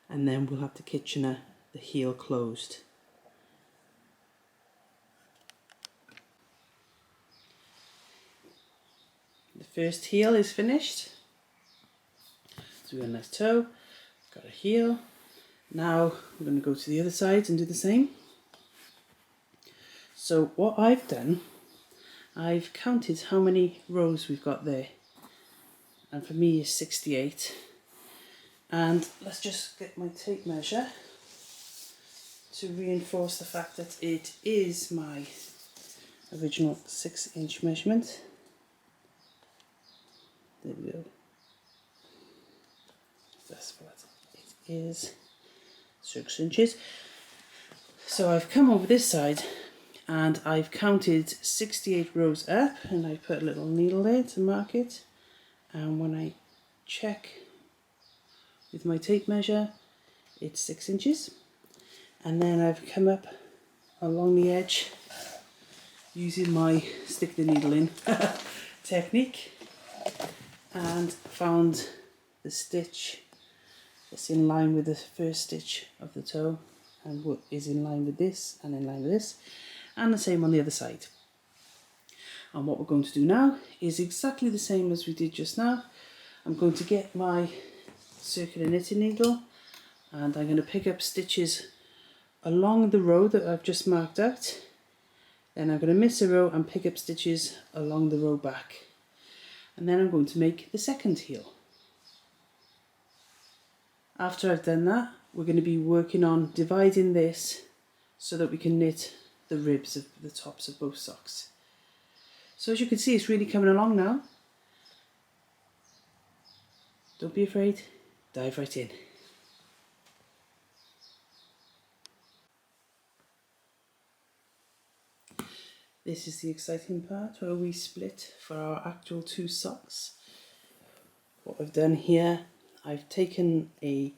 then we'll have the Kitchener, the heel closed. The first heel is finished. So we got a nice toe, got a heel. Now we're going to go to the other side and do the same. So what I've done, I've counted how many rows we've got there, and for me is 68. And let's just get my tape measure to reinforce the fact that it is my original 6-inch measurement. There we go. That's what it is, 6 inches. So I've come over this side and I've counted 68 rows up, and I put a little needle there to mark it. And when I check with my tape measure, it's 6 inches. And then I've come up along the edge using my stick the needle in technique, and found the stitch that's in line with the first stitch of the toe, and what is in line with this and in line with this, and the same on the other side. And what we're going to do now is exactly the same as we did just now. I'm going to get my circular knitting needle, and I'm going to pick up stitches along the row that I've just marked out. Then I'm going to miss a row and pick up stitches along the row back. And then I'm going to make the second heel. After I've done that, we're going to be working on dividing this so that we can knit the ribs of the tops of both socks. So as you can see, it's really coming along now. Don't be afraid, dive right in. This is the exciting part where we split for our actual 2 socks. What I've done here, I've taken a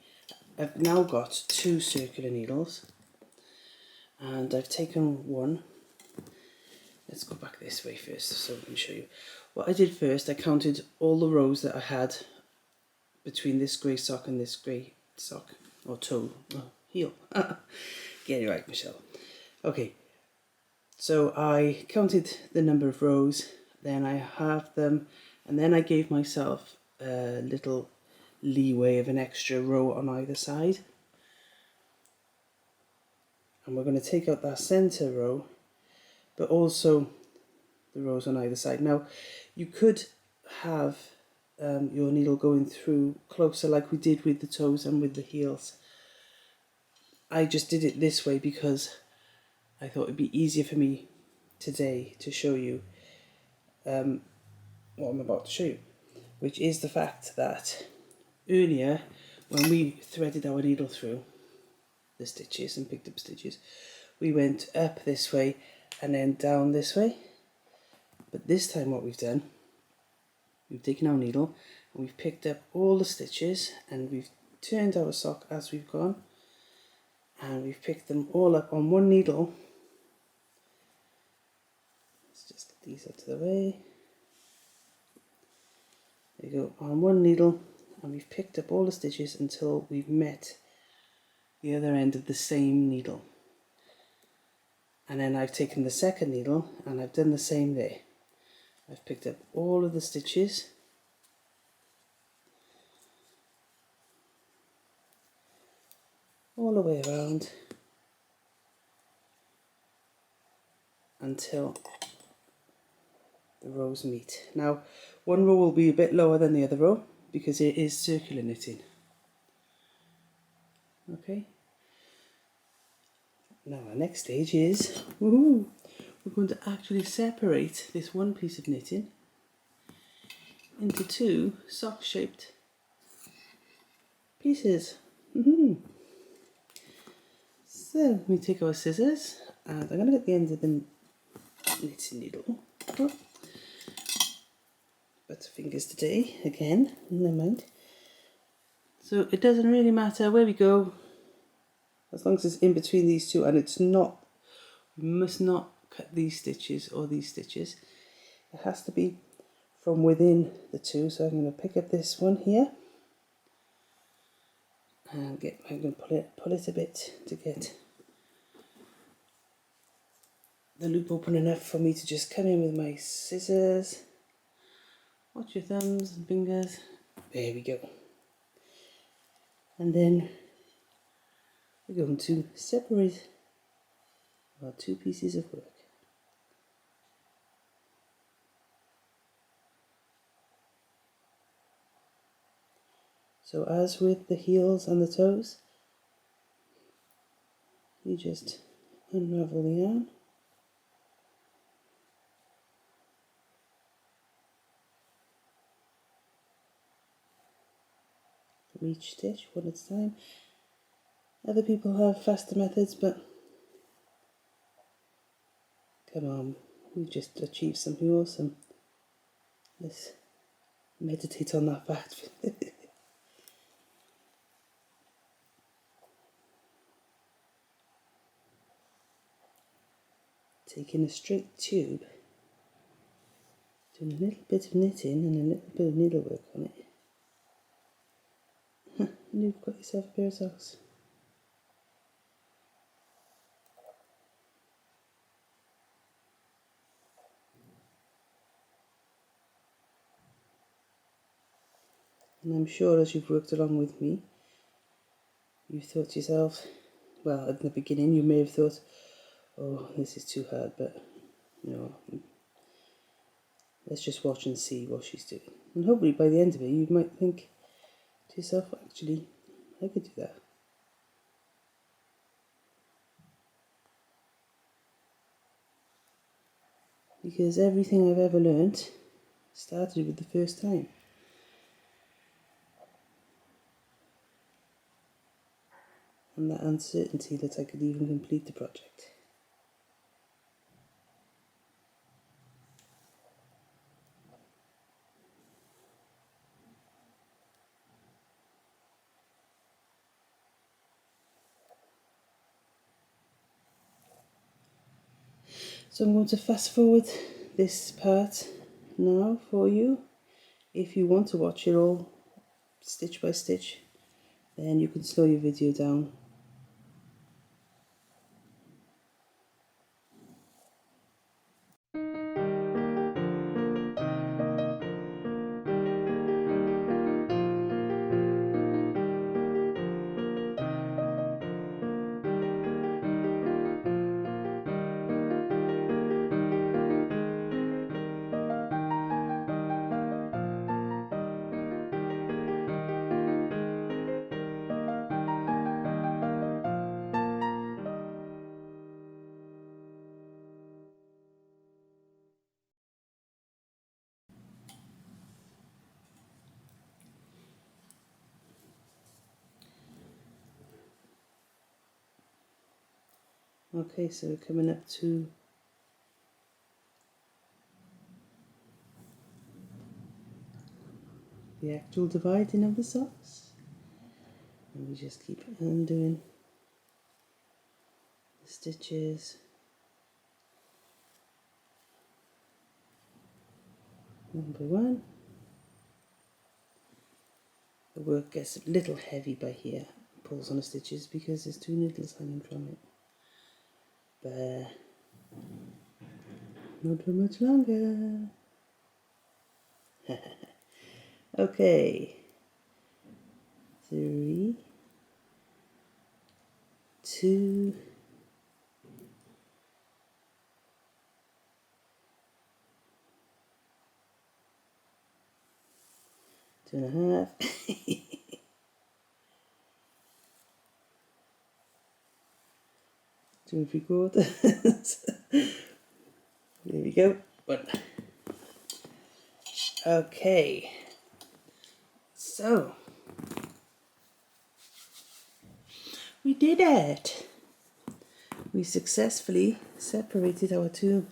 I've now got 2 circular needles, and I've taken one. Let's go back this way first so I can show you. What I did first, I counted all the rows that I had between this grey sock and this grey sock, or toe, heel. Get it right, Michelle. Okay, so I counted the number of rows, then I halved them, and then I gave myself a little leeway of an extra row on either side. And we're going to take out that centre row, but also the rows on either side. Now, you could have your needle going through closer like we did with the toes and with the heels. I just did it this way because I thought it'd be easier for me today to show you what I'm about to show you, which is the fact that earlier when we threaded our needle through the stitches and picked up stitches, we went up this way and then down this way. But this time what we've done, we've taken our needle and we've picked up all the stitches and we've turned our sock as we've gone, and we've picked them all up on one needle. Let's just get these out of the way. There you go, on one needle, and we've picked up all the stitches until we've met the other end of the same needle. And then I've taken the second needle and I've done the same there. I've picked up all of the stitches all the way around until the rows meet. Now, one row will be a bit lower than the other row because it is circular knitting. Okay. Now our next stage is, we're going to actually separate this one piece of knitting into 2 sock-shaped pieces. So we take our scissors, and I'm going to get the end of the knitting needle. Butterfingers today, again, never mind. So it doesn't really matter where we go, as long as it's in between these two, and it's not, we must not cut these stitches or these stitches. It has to be from within the two. So I'm going to pick up this one here and I'm going to pull it a bit to get the loop open enough for me to just come in with my scissors. Watch your thumbs and fingers. There we go. And then we're going to separate our 2 pieces of work. So as with the heels and the toes, you just unravel the yarn. From each stitch, one at a time. Other people have faster methods, but come on, we've just achieved something awesome. Let's meditate on that fact. Taking a straight tube, doing a little bit of knitting and a little bit of needlework on it. And you've got yourself a pair of socks. And I'm sure as you've worked along with me, you've thought to yourself, well, at the beginning you may have thought, oh, this is too hard, but you know, let's just watch and see what she's doing. And hopefully by the end of it you might think to yourself, actually, I could do that. Because everything I've ever learnt started with the first time. And that uncertainty that I could even complete the project. So I'm going to fast forward this part now for you. If you want to watch it all stitch by stitch, then you can slow your video down. Okay, so we're coming up to the actual dividing of the socks, and we just keep undoing the stitches one by one. The work gets a little heavy by here, pulls on the stitches because there's two needles hanging from it, but not for much longer. Okay, 3, 2, 2.5. 2 3/4. There we go. 1. Okay. So we did it. We successfully separated our 2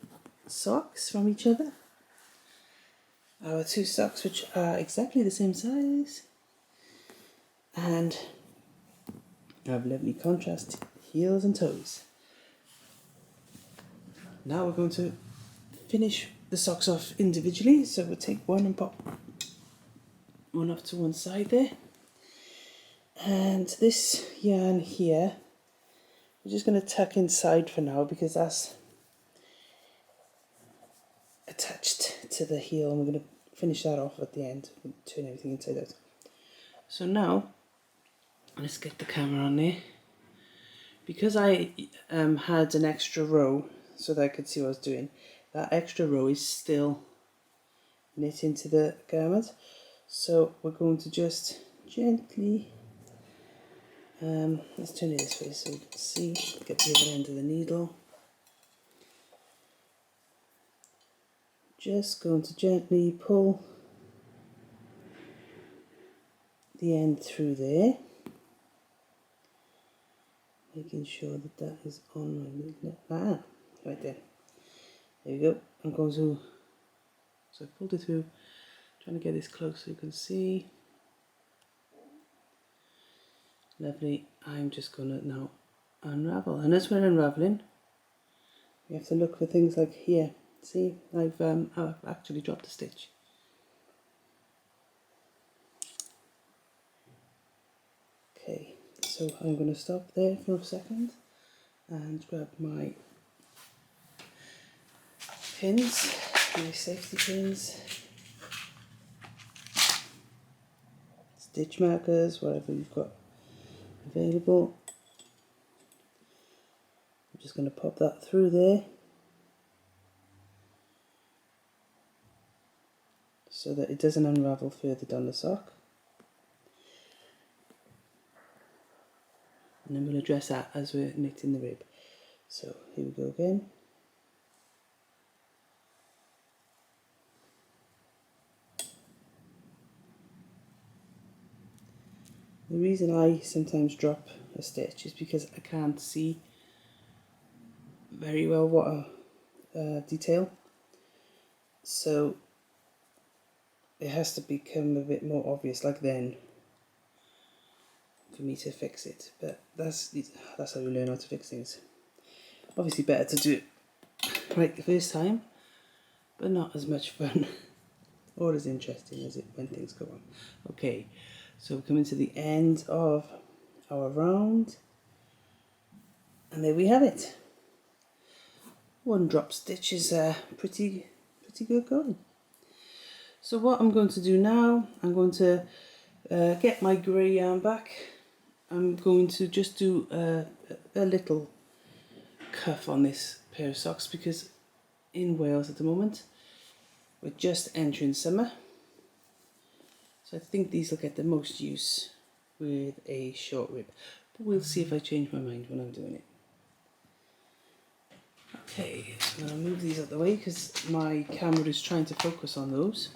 socks from each other. Our 2 socks which are exactly the same size and have lovely contrast heels and toes. Now we're going to finish the socks off individually, so we'll take one and pop one off to one side there. And this yarn here, we're just going to tuck inside for now because that's attached to the heel, and we're going to finish that off at the end and turn everything inside out. So now, let's get the camera on there. Because I had an extra row so that I could see what I was doing, that extra row is still knit into the garment. So we're going to just gently, let's turn it this way so you can see, get the other end of the needle. Just going to gently pull the end through there, making sure that that is on my needle. Right there. There we go. I'm going to, so I pulled it through, trying to get this close so you can see. Lovely. I'm just going to now unravel, and as we're unraveling, we have to look for things like here. See, I've actually dropped a stitch. Okay, so I'm going to stop there for a second and grab my pins, my safety pins, stitch markers, whatever you've got available. I'm just going to pop that through there so that it doesn't unravel further down the sock. And then we'll address that as we're knitting the rib. So here we go again. The reason I sometimes drop a stitch is because I can't see very well what detail, so it has to become a bit more obvious, like then, for me to fix it. But that's how you learn how to fix things. Obviously better to do it right the first time, but not as much fun or as interesting as it when things go on. Okay, so we're coming to the end of our round, and there we have it. One drop stitch is pretty good going. So what I'm going to do now, I'm going to get my grey yarn back. I'm going to just do a little cuff on this pair of socks because in Wales at the moment we're just entering summer, so I think these will get the most use with a short rib, but we'll see if I change my mind when I'm doing it. Okay, I'm going to move these out of the way because my camera is trying to focus on those.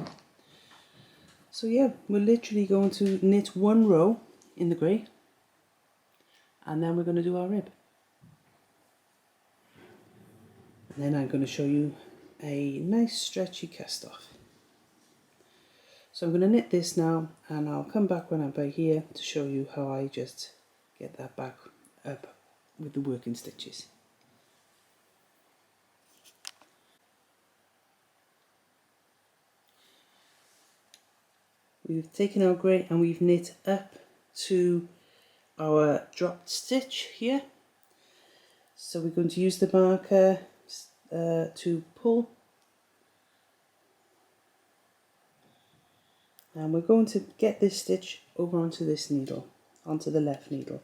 So yeah, we're literally going to knit one row in the grey and then we're going to do our rib. And then I'm going to show you a nice stretchy cast off. So I'm going to knit this now and I'll come back when I'm by here to show you how I just get that back up with the working stitches. We've taken our grey and we've knit up to our dropped stitch here. So we're going to use the marker to pull, and we're going to get this stitch over onto this needle, onto the left needle.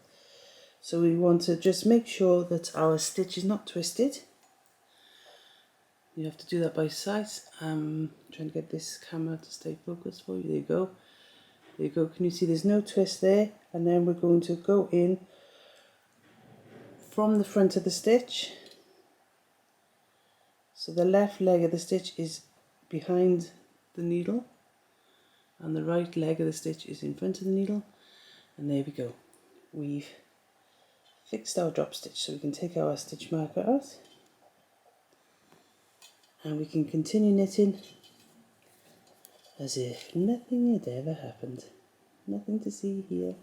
So we want to just make sure that our stitch is not twisted. You have to do that by sight. I'm trying to get this camera to stay focused for you. There you go. There you go. Can you see there's no twist there? And then we're going to go in from the front of the stitch. So the left leg of the stitch is behind the needle and the right leg of the stitch is in front of the needle, and there we go. We've fixed our drop stitch, so we can take our stitch marker out and we can continue knitting as if nothing had ever happened. Nothing to see here.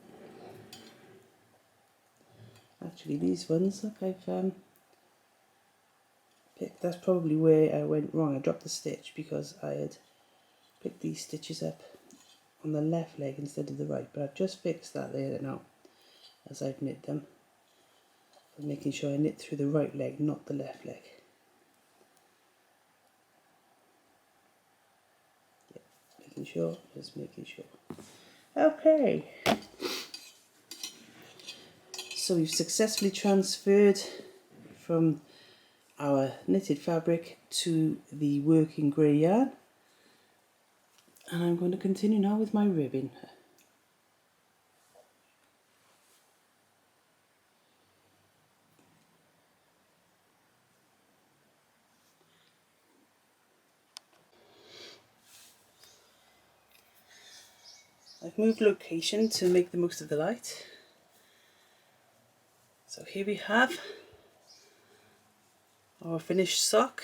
Actually these ones, look, I've picked, that's probably where I went wrong. I dropped the stitch because I had picked these stitches up on the left leg instead of the right, but I've just fixed that there now as I've knit them. I'm making sure I knit through the right leg, not the left leg. Yep, making sure, just making sure. Okay. So we've successfully transferred from our knitted fabric to the working grey yarn, and I'm going to continue now with my ribbing. I've moved location to make the most of the light. So here we have our finished sock.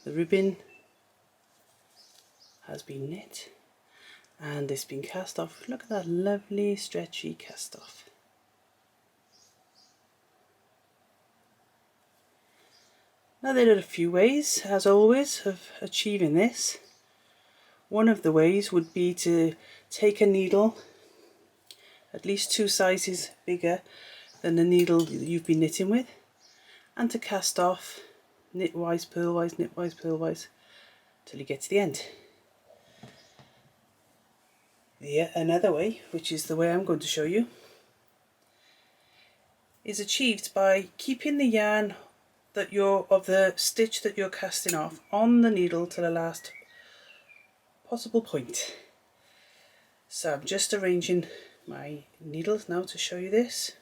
The ribbon has been knit and it's been cast off. Look at that lovely stretchy cast off. Now there are a few ways, as always, of achieving this. One of the ways would be to take a needle at least 2 sizes bigger than the needle you've been knitting with, and to cast off knitwise, purlwise, knitwise, purlwise till you get to the end. Yeah, another way, which is the way I'm going to show you, is achieved by keeping the yarn that of the stitch that you're casting off on the needle to the last possible point. So I'm just arranging my needles now to show you this.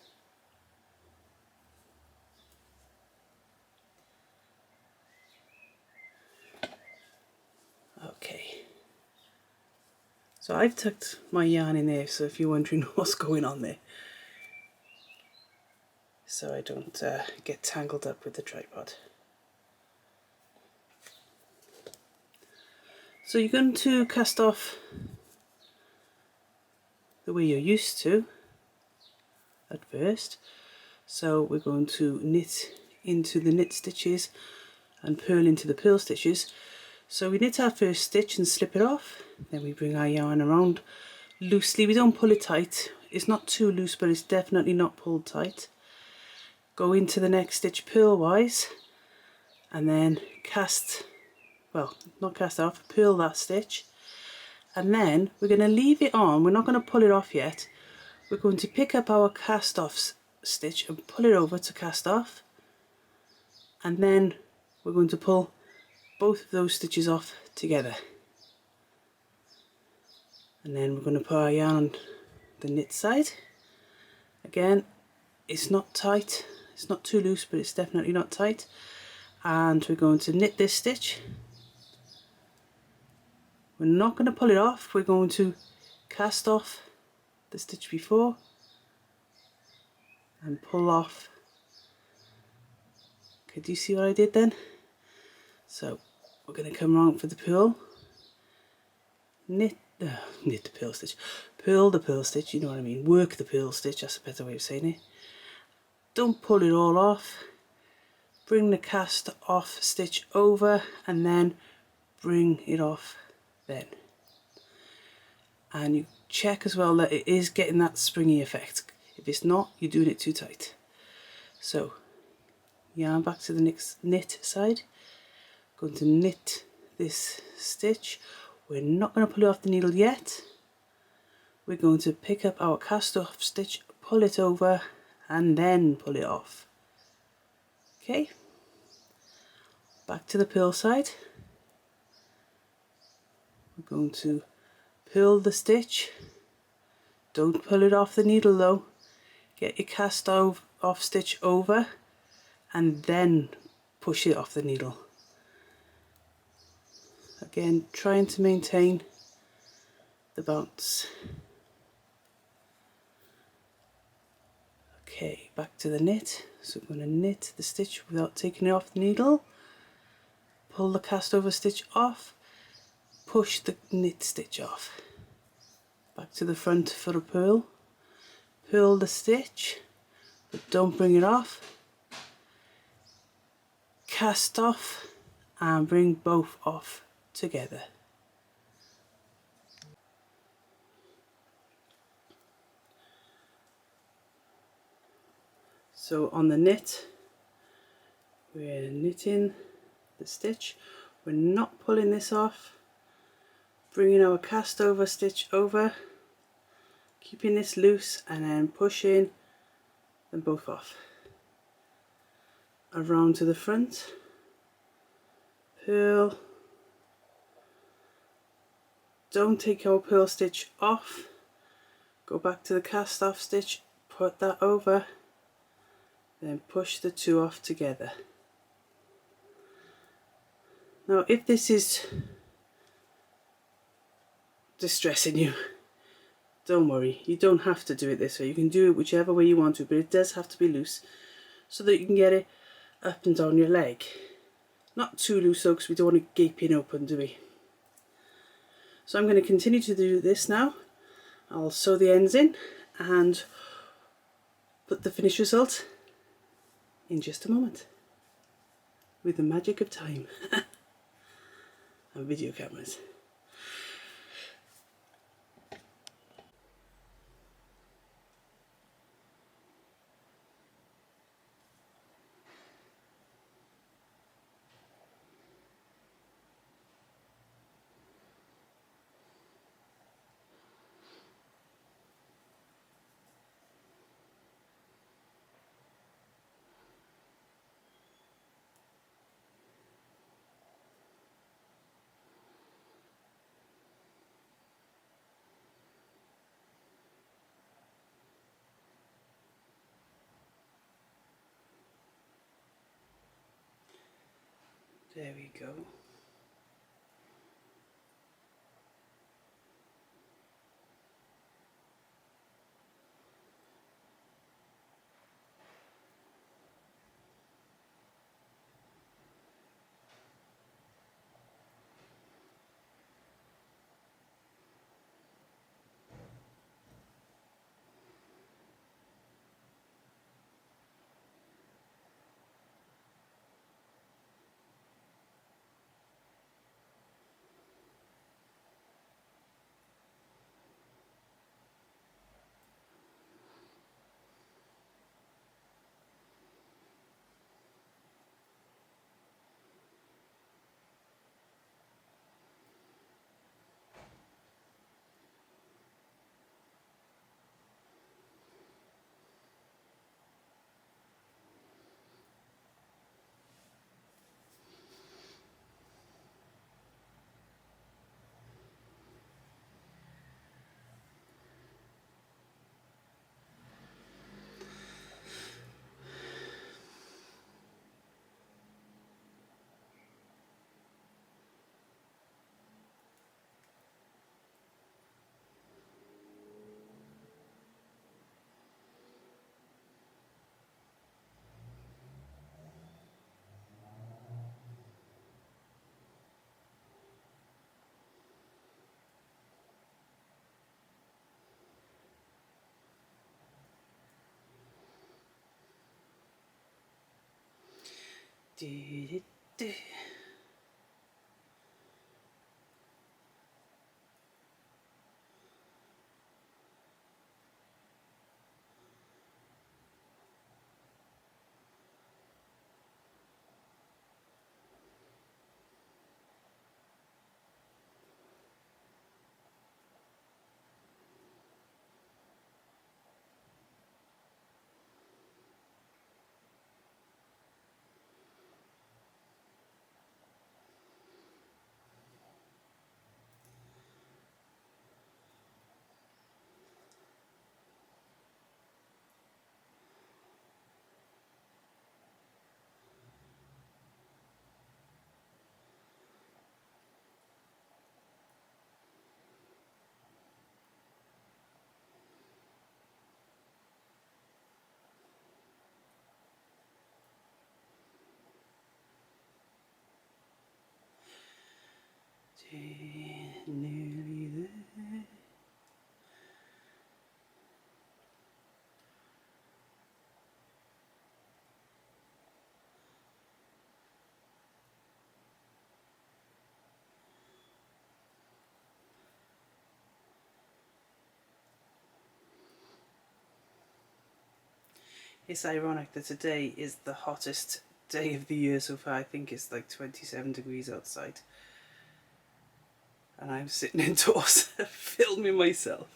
Okay, so I've tucked my yarn in there, so if you're wondering what's going on there, so I don't get tangled up with the tripod. So you're going to cast off the way you're used to at first. So we're going to knit into the knit stitches and purl into the purl stitches. So we knit our first stitch and slip it off, then we bring our yarn around loosely. We don't pull it tight, it's not too loose but it's definitely not pulled tight. Go into the next stitch purl wise and then cast, well not cast off, purl that stitch, and then we're going to leave it on. We're not going to pull it off yet. We're going to pick up our cast off stitch and pull it over to cast off, and then we're going to pull both of those stitches off together, and then we're going to put our yarn on the knit side. Again, it's not tight, it's not too loose but it's definitely not tight, and we're going to knit this stitch. We're not going to pull it off, we're going to cast off the stitch before and pull off. Okay, do you see what I did then? So we're going to come around for the purl, knit the purl stitch, purl the purl stitch, you know what I mean, work the purl stitch, that's a better way of saying it. Don't pull it all off, bring the cast off stitch over and then bring it off then. And you check as well that it is getting that springy effect. If it's not, you're doing it too tight. So yarn back to the next knit side, going to knit this stitch. We're not going to pull it off the needle yet. We're going to pick up our cast off stitch, pull it over and then pull it off. Okay, back to the purl side. We're going to purl the stitch, don't pull it off the needle though, get your cast off stitch over and then push it off the needle. Again, trying to maintain the bounce. Okay, back to the knit. So we're going to knit the stitch without taking it off the needle, pull the cast over stitch off, push the knit stitch off, back to the front for a purl, purl the stitch but don't bring it off, cast off and bring both off together. So on the knit, we're knitting the stitch, we're not pulling this off, bringing our cast over stitch over, keeping this loose and then pushing them both off. Around to the front, purl, don't take your purl stitch off, go back to the cast off stitch, put that over, then push the two off together. Now if this is distressing you, don't worry, you don't have to do it this way, you can do it whichever way you want to, but it does have to be loose so that you can get it up and down your leg. Not too loose though, because we don't want it gaping open, do we? So I'm going to continue to do this now. I'll sew the ends in and put the finished result in just a moment with the magic of time and video cameras. There we go. Nearly there. It's ironic that today is the hottest day of the year so far. I think it's like 27 degrees outside. And I'm sitting indoors filming myself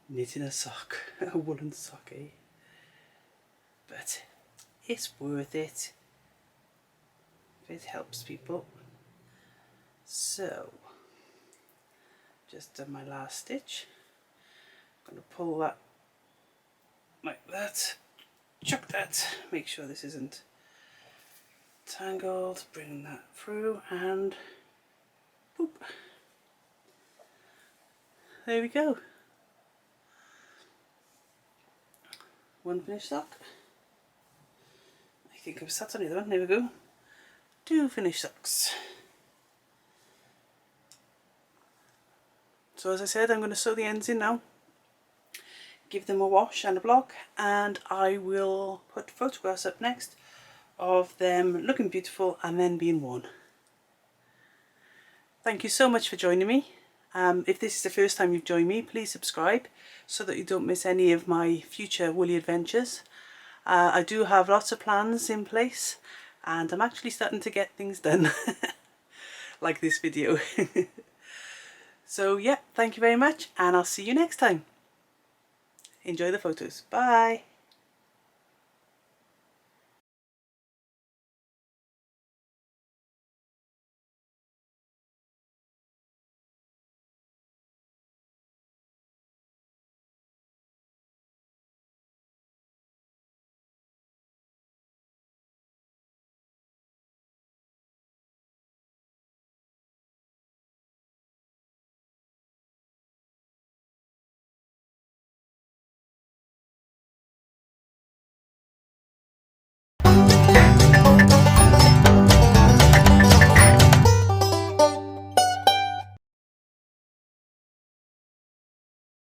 knitting a sock, a woolen sock, eh? But it's worth it if it helps people. So, just done my last stitch. I'm going to pull that like that, chuck that, make sure this isn't tangled, bring that through, and boop. There we go. One finished sock. I think I'm sat on the other one, there we go. 2 finished socks. So as I said, I'm going to sew the ends in now, give them a wash and a block, and I will put photographs up next of them looking beautiful and then being worn. Thank you so much for joining me. If this is the first time you've joined me, please subscribe so that you don't miss any of my future woolly adventures. I do have lots of plans in place and I'm actually starting to get things done like this video. So yeah, thank you very much and I'll see you next time. Enjoy the photos. Bye.